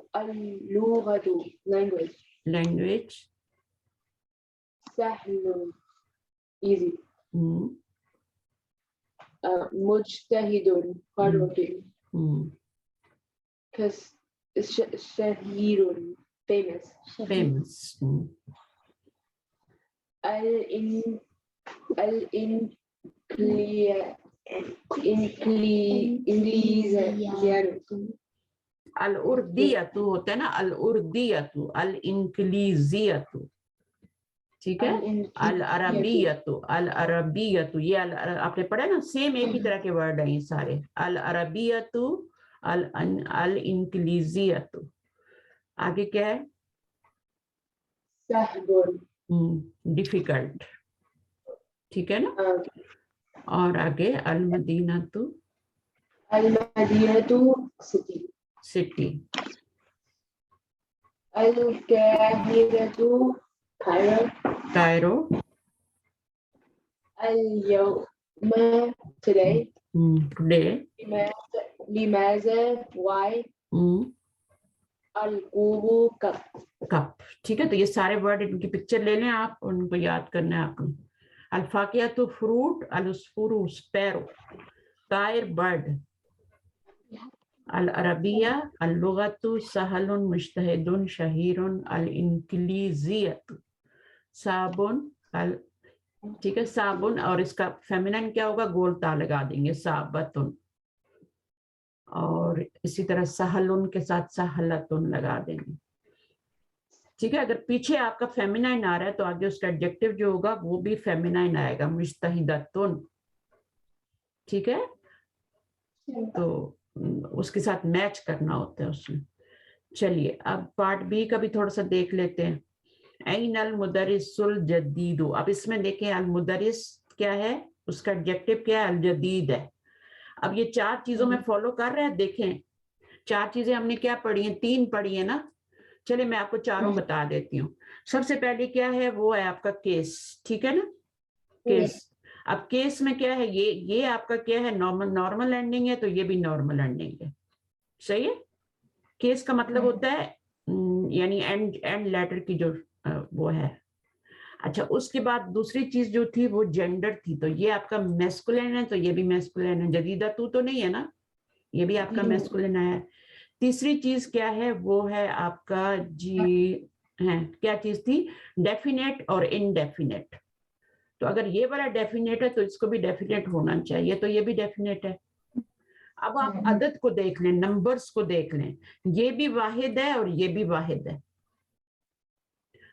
اللغة, language. Language. سهل, easy. مجتهد, hardworking. شهير, famous. Famous. الأردية ہوتا ہے نا, الأردية, الإنكليزية, ٹھیک ہے. العربیۃ, العربیۃ, یہ آپ نے پڑھا نا, سیم ایک ہی طرح کے ورڈ ہیں یہ سارے. العربیۃ, الانکلیزیۃ. آگے کیا ہے؟ ڈیفیکلٹ, ٹھیک ہے نا. اور آگے المدینۃ, المدینۃ, city. سٹی. القاہرۃ, Cairo. کائرو. اليوم, today. Today. لماذا, why. الکوب, cup. کپ, ٹھیک ہے. تو یہ سارے ورڈ ان کی پکچر لے لیں آپ, ان کو یاد کرنا ہے آپ کو. الفاکہۃ فروٹ, العصفور اسپیرو, طائر برڈ, العربیہ اللغۃ سہل مجتہد شہیر, الانکلیزیۃ صابن, ٹھیک ہے, صابن, اور اس کا فیمینن کیا ہوگا, گول تا لگا دیں گے, صابتن. اور اسی طرح سہلن کے ساتھ سہلتن لگا دیں گے, ٹھیک ہے. اگر پیچھے آپ کا فیمینائن آ رہا ہے تو آگے اس کا ایڈجیکٹو جو ہوگا وہ بھی فیمینائن آئے گا, مجتہدتن, ٹھیک ہے. تو اس کے ساتھ میچ کرنا ہوتا ہے اس میں. چلیے اب پارٹ بی کا بھی تھوڑا سا دیکھ لیتے ہیں. این المدرس الجدید, اب اس میں دیکھیں المدرس کیا ہے, اس کا ایڈجیکٹو کیا ہے, الجدید ہے. اب یہ 4 چیزوں میں فالو کر رہے ہیں, دیکھیں 4 چیزیں ہم نے کیا پڑھی ہیں, 3 پڑھی ہیں نا. چلے میں آپ کو چاروں بتا دیتی ہوں. سب سے پہلے کیا ہے, وہ ہے آپ کا کیس, ٹھیک ہے نا, کیس. اب کیس میں کیا ہے, یہ آپ کا کیا ہے, نارمل اینڈنگ ہے, تو یہ بھی نارمل اینڈنگ ہے. صحیح ہے. کیس کا مطلب ہوتا ہے یعنی اینڈ لیٹر کی جو وہ ہے. اچھا, اس کے بعد دوسری چیز جو تھی وہ جینڈر تھی, تو یہ آپ کا میسکولین ہے, تو یہ بھی میسکولین ہے. جدیدہ تو نہیں ہے نا, یہ بھی آپ کا میسکولین آیا ہے. تیسری چیز کیا ہے, وہ ہے آپ کا جی ہے, کیا چیز تھی, ڈیفینیٹ اور انڈیفینیٹ. تو اگر یہ والا ڈیفینیٹ ہے تو اس کو بھی ڈیفینیٹ ہونا چاہیے, تو یہ بھی ڈیفینیٹ ہے. اب آپ عدد کو دیکھ لیں, نمبرز کو دیکھ لیں, یہ بھی واحد ہے اور یہ بھی واحد ہے.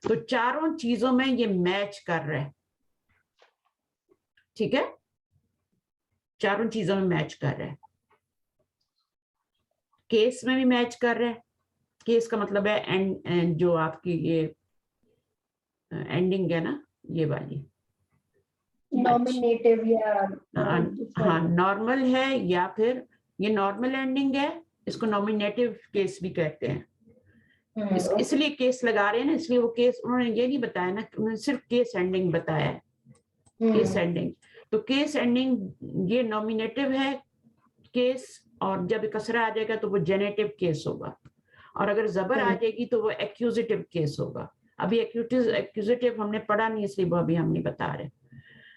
تو چاروں چیزوں میں یہ میچ کر رہے ہیں. ٹھیک ہے, چاروں چیزوں میں میچ کر رہے ہیں. کیس میں بھی میچ کر رہے ہیں. کیس کا مطلب ہے جو آپ کی یہ اینڈنگ ہے نا, یہ والی نومینیٹو یا ہاں نارمل ہے, یا پھر یہ نارمل اینڈنگ ہے, اس کو نومینیٹو کیس بھی کہتے ہیں. اس لیے کیس لگا رہے ہیں نا, اس لیے وہ کیس انہوں نے یہ نہیں بتایا نا, انہوں نے صرف کیس اینڈنگ بتایا ہے. کیس اینڈنگ, تو کیس اینڈنگ یہ نومینیٹو ہے کیس, اور جب کسرہ آ جائے گا تو وہ جینیٹو کیس ہوگا, اور اگر زبر آ جائے گی تو وہ ایکوزیٹو کیس ہوگا. ابھی ایکوزیٹو ہم نے پڑھا نہیں, اس لیے وہ ابھی ہم نہیں بتا رہے.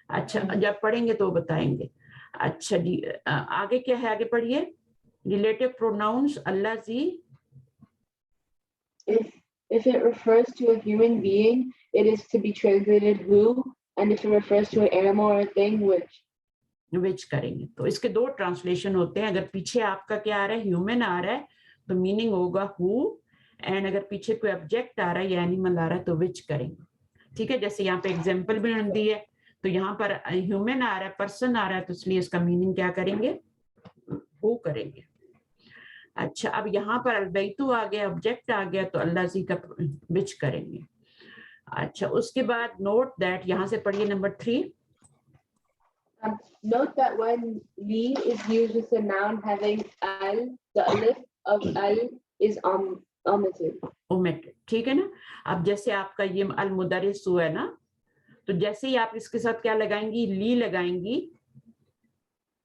اچھا, جب پڑھیں گے تو بتائیں گے. اچھا جی, آگے کیا ہے, آگے پڑھیے. ریلیٹو پروناؤنس الذی. If it refers to a human being, it is to be translated who, and if it refers to an animal or a thing, which کریں گے. تو اس کے دو ٹرانسلیشن ہوتے ہیں. اگر پیچھے آپ کا کیا آ رہا ہے, ہیومن آ رہا ہے, تو میننگ ہوگا who, اینڈ اگر پیچھے کوئی آبجیکٹ آ رہا ہے یا اینیمل آ رہا ہے تو which کریں گے. ٹھیک ہے, جیسے یہاں پہ ایگزامپل بھی دی ہے, تو یہاں پر ہیومن آ رہا ہے, پرسن آ رہا ہے, تو اس لیے اس کا میننگ کیا کریں گے, who کریں گے. اچھا, اب یہاں پر البیتو آ گیا, آبجیکٹ آ گیا, تو اللہ زی کا which کریں گے. اچھا, اس کے بعد نوٹ دیٹ, یہاں سے پڑھیے number 3. note that when li is used with a noun having al, the alif of al is omitted. omitted. ٹھیک ہے نا. اب جیسے آپ کا یہ المدرس ہوا ہے نا, تو جیسے ہی آپ اس کے ساتھ کیا لگائیں گی, لی لگائیں گی,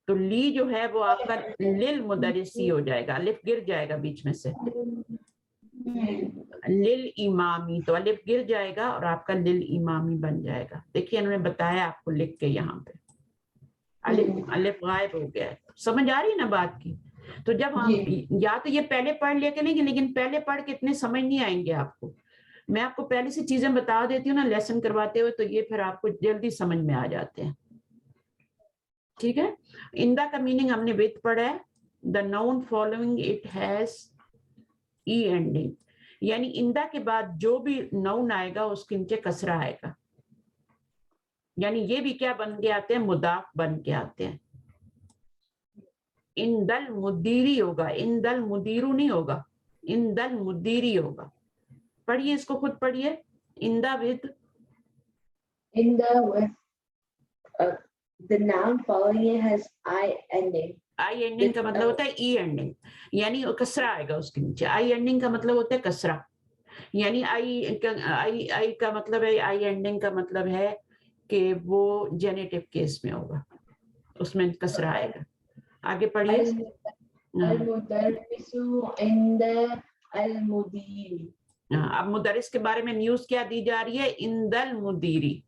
تو لی جو ہے وہ آپ کا للمدرسی ہو جائے گا, الف گر جائے گا بیچ میں سے. للامامی, تو الف گر جائے گا اور آپ کا للامامی بن جائے گا. دیکھیے انہوں نے بتایا آپ کو لکھ کے, یہاں پہ الف غائب ہو گیا ہے. سمجھ آ رہی ہے نا بات کی. تو جب ہم یا تو یہ پہلے پڑھ لیا کریں گے, لیکن پہلے پڑھ کے اتنے سمجھ نہیں آئیں گے آپ کو. میں آپ کو پہلے سے چیزیں بتا دیتی ہوں نا لیسن کرواتے ہوئے, تو یہ پھر آپ کو جلدی سمجھ میں آ جاتے ہیں. ٹھیک ہے. اندا کا میننگ ہم نے وتھ پڑھا ہے. The noun following it has I ending, یعنی اندا کے بعد جو بھی ناؤن آئے گا اس کے نیچے کسرہ آئے گا, یعنی یہ بھی کیا بن کے آتے ہیں, مضاف بن کے آتے ہیں. ان دل مدیری ہوگا, ان دل مدیرو نہیں ہوگا, ان دل مدیری ہوگا. پڑھیے اس کو, خود پڑھیے. اندا with Inda with the noun following it has I ending. I ending کا مطلب ہوتا ہے ای اینڈنگ, یعنی کسرہ آئے گا اس کے نیچے. آئی اینڈنگ کا مطلب ہوتا ہے کسرہ, یعنی آئی کا مطلب ہے, آئی اینڈنگ کا مطلب ہے کہ وہ جینیٹو کیس میں ہوگا, اس میں کسرہ آئے گا. آگے پڑھیے. المدرسو عند المدیر. اب مدرس کے بارے میں نیوز کیا دی جا رہی ہے, عند المدیری,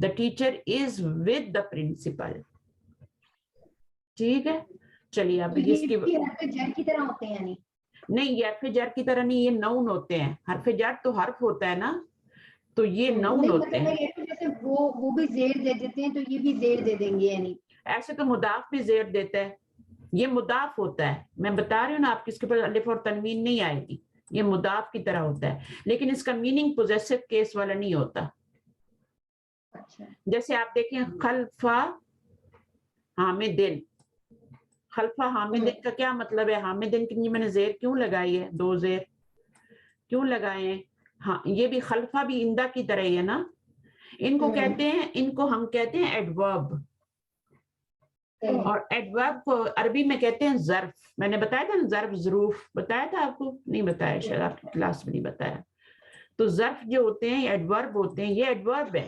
the teacher is with the principal. ٹھیک ہے. چلیے اب اس کی جر کی طرح ہوتے ہیں, یعنی نہیں, یہ حرف جر کی طرح نہیں, یہ نون ہوتے ہیں. حرف جر تو حرف ہوتا ہے نا, تو یہ نون ہوتے ہیں. جیسے وہ بھی زیر دے دیتے ہیں, تو یہ بھی زیر دے دیں گے, یعنی ایسے تو مضاف بھی زیر دیتا ہے, یہ مضاف ہوتا ہے. میں بتا رہی ہوں نا آپ کو, اس کے اوپر الف اور تنوین نہیں آئے گی, یہ مضاف کی طرح ہوتا ہے, لیکن اس کا میننگ پوزیسو کیس والا نہیں ہوتا. جیسے آپ دیکھیں خلفہ حامدن, خلفہ حامدن کا کیا مطلب ہے, حامدن کی میں نے زیر کیوں لگائی ہے, 2 زیر کیوں لگائے ہیں. ہاں, یہ بھی خلفہ بھی اندا کی طرح ہی ہے نا. ان کو کہتے ہیں, ان کو ہم کہتے ہیں ایڈورب, اور ایڈورب کو عربی میں کہتے ہیں ظرف. میں نے بتایا تھا نا ظرف, ظروف بتایا تھا آپ کو, نہیں بتایا شاید, آپ کی کلاس میں نہیں بتایا. تو ظرف جو ہوتے ہیں ایڈورب ہوتے ہیں, یہ ایڈورب ہے,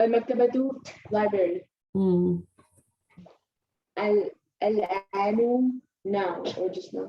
المكتبة library. الآن now or just now.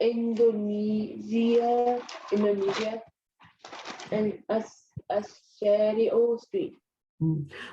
Indonesia and Ashari'u street.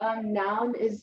Noun is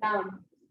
noun.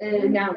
Noun.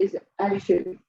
Is adjective.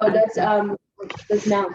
Oh, that's noun.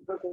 Okay.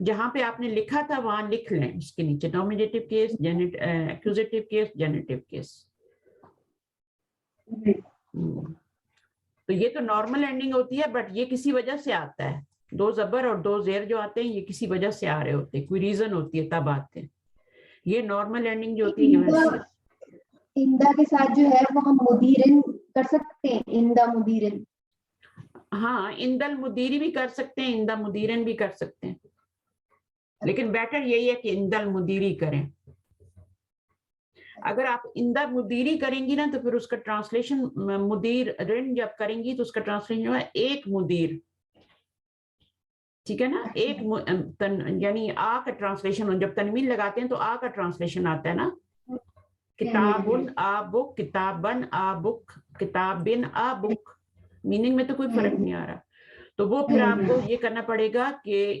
جہاں پہ آپ نے لکھا تھا وہاں لکھ لیں اس کے نیچے نومینیٹو کیس, ایکوزیٹو کیس, جینیٹو کیس. تو یہ تو نارمل اینڈنگ ہوتی ہے, بٹ یہ کسی وجہ سے آتا ہے. 2 زبر اور 2 زیر جو آتے ہیں یہ کسی وجہ سے آ رہے ہوتے ہیں, کوئی ریزن ہوتی ہے تب آتے ہیں. یہ نارمل اینڈنگ جو ہوتی ہے اندا کے ساتھ جو ہے وہ ہم مدیرن کر سکتے ہیں, اندا مدیرن. ہاں اندل مدیری بھی کر سکتے ہیں, اندا مدیرن بھی کر سکتے ہیں, لیکن بیٹر یہی ہے کہ اندل مدیری کریں. اگر آپ اندا مدیری کریں گی نا تو پھر اس کا ٹرانسلیشن مدیر رن جب کریں گی تو اس کا ٹرانسلیشن ہے ایک مدیر. ٹھیک ہے نا, ایک یعنی آ کا ٹرانسلیشن جب تنوین لگاتے ہیں تو آ کا ٹرانسلیشن آتا ہے نا, کتابن آ بک, کتابن آ بک, کتابن آ بک. میننگ میں تو کوئی فرق نہیں آ رہا. تو وہ پھر آپ کو یہ کرنا پڑے گا کہ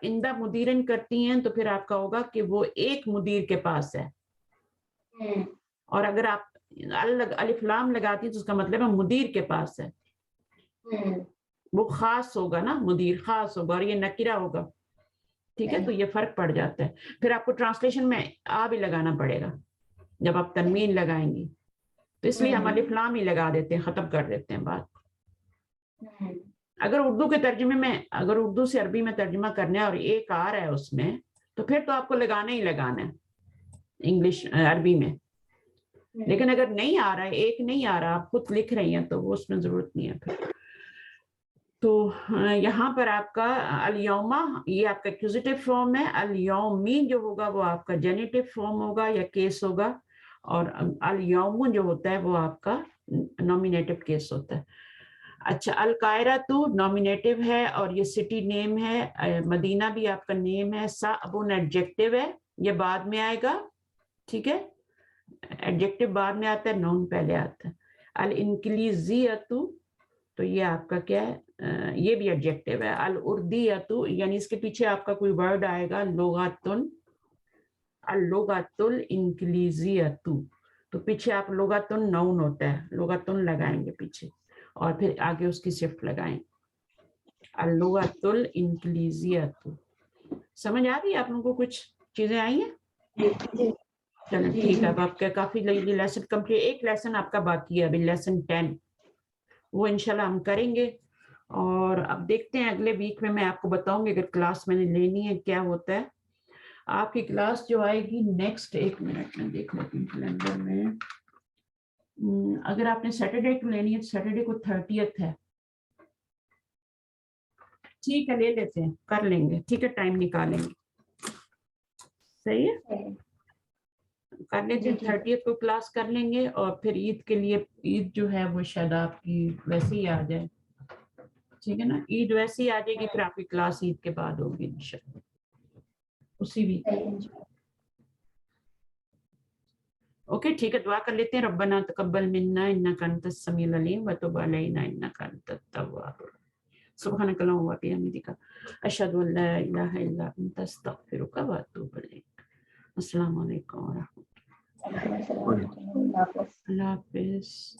اندہ مدیرن کرتی ہیں تو پھر آپ کا ہوگا کہ وہ ایک مدیر کے پاس ہے. اور اگر آپ الف لام لگاتی ہیں تو اس کا مطلب ہے مدیر کے پاس ہے. وہ خاص ہوگا نا, مدیر خاص ہوگا اور یہ نکرہ ہوگا. ٹھیک ہے, تو یہ فرق پڑ جاتا ہے. پھر آپ کو ٹرانسلیشن میں آ بھی لگانا پڑے گا جب آپ تنوین لگائیں گی, تو اس لیے ہم الف لام ہی لگا دیتے ہیں, ختم کر دیتے ہیں بات. اگر اردو کے ترجمے میں, اگر اردو سے عربی میں ترجمہ کرنا ہے اور ایک آ رہا ہے اس میں, تو پھر تو آپ کو لگانا ہی لگانا ہے انگلش عربی میں. لیکن اگر نہیں آ رہا ہے, ایک نہیں آ رہا, آپ خود لکھ رہی ہیں, تو وہ اس میں ضرورت نہیں ہے پھر. تو یہاں پر آپ کا الیوما یہ آپ کا ایکوزیٹو فارم ہے. الیومی جو ہوگا وہ آپ کا جینیٹو فارم ہوگا یا کیس ہوگا, اور الیوم جو ہوتا ہے وہ آپ کا نومینیٹو کیس ہوتا ہے. اچھا, القاہرہ تو نومینیٹو ہے اور یہ سٹی نیم ہے. مدینہ بھی آپ کا نیم ہے. صعب ایڈجیکٹو ہے, یہ بعد میں آئے گا. ٹھیک ہے, ایڈجیکٹو بعد میں آتا ہے, نون پہلے آتا ہے. الانکلیزیتو تو یہ آپ کا کیا ہے, یہ بھی ایڈجیکٹو ہے. الاردیتو یعنی اس کے پیچھے آپ کا کوئی ورڈ آئے گا, لغتن, اللغت الانکلیزیتو, تو پیچھے آپ لغتن نون ہوتا ہے, لغتن لگائیں گے پیچھے اور پھر آگے اس کی صفت لگائیں. اللغت الانکلیزیتو. سمجھ آ رہی ہے آپ لوگوں کو, کچھ چیزیں آئی ہیں؟ چلیں ٹھیک ہے. اب آپ کا کافی لیسن کمپلیٹ, ایک لیسن آپ کا باقی ہے ابھی, لیسن 10, وہ انشاءاللہ ہم کریں گے. اور اب دیکھتے ہیں اگلے ویک میں آپ کو بتاؤں گی اگر کلاس میں نے لینی ہے کیا ہوتا ہے. آپ کی کلاس جو آئے گی نیکسٹ, ایک منٹ میں دیکھ لیتی ہوں کیلنڈر میں, اگر آپ نے سیٹرڈے کو لینی ہے تو سیٹرڈے کو 30th ہے. ٹھیک ہے, لے لیتے ہیں, کر لیں گے. ٹھیک ہے, ٹائم نکالیں گے. صحیح ہے, کر لیتے ہیں. 30th کو کلاس کر لیں گے, اور پھر عید کے لیے, عید جو ہے وہ شاید آپ کی ویسے ہی آ جائے. ٹھیک ہے نا, عید ویسے ہی آ جائے گی, پھر آپ کی کلاس عید کے بعد ہوگی انشاءاللہ اسی ویک. اوکے ٹھیک ہے, دعا کر لیتے ہیں. ربنا تقبل منا انک انت السمیع العلیم وتب علینا انک انت التواب الرحیم. سبحانک اللہم وبحمدک, اشہد ان لا الہ الا انت, استغفرک واتوب الیک. السلام علیکم ورحمۃ اللہ. اللہ حافظ.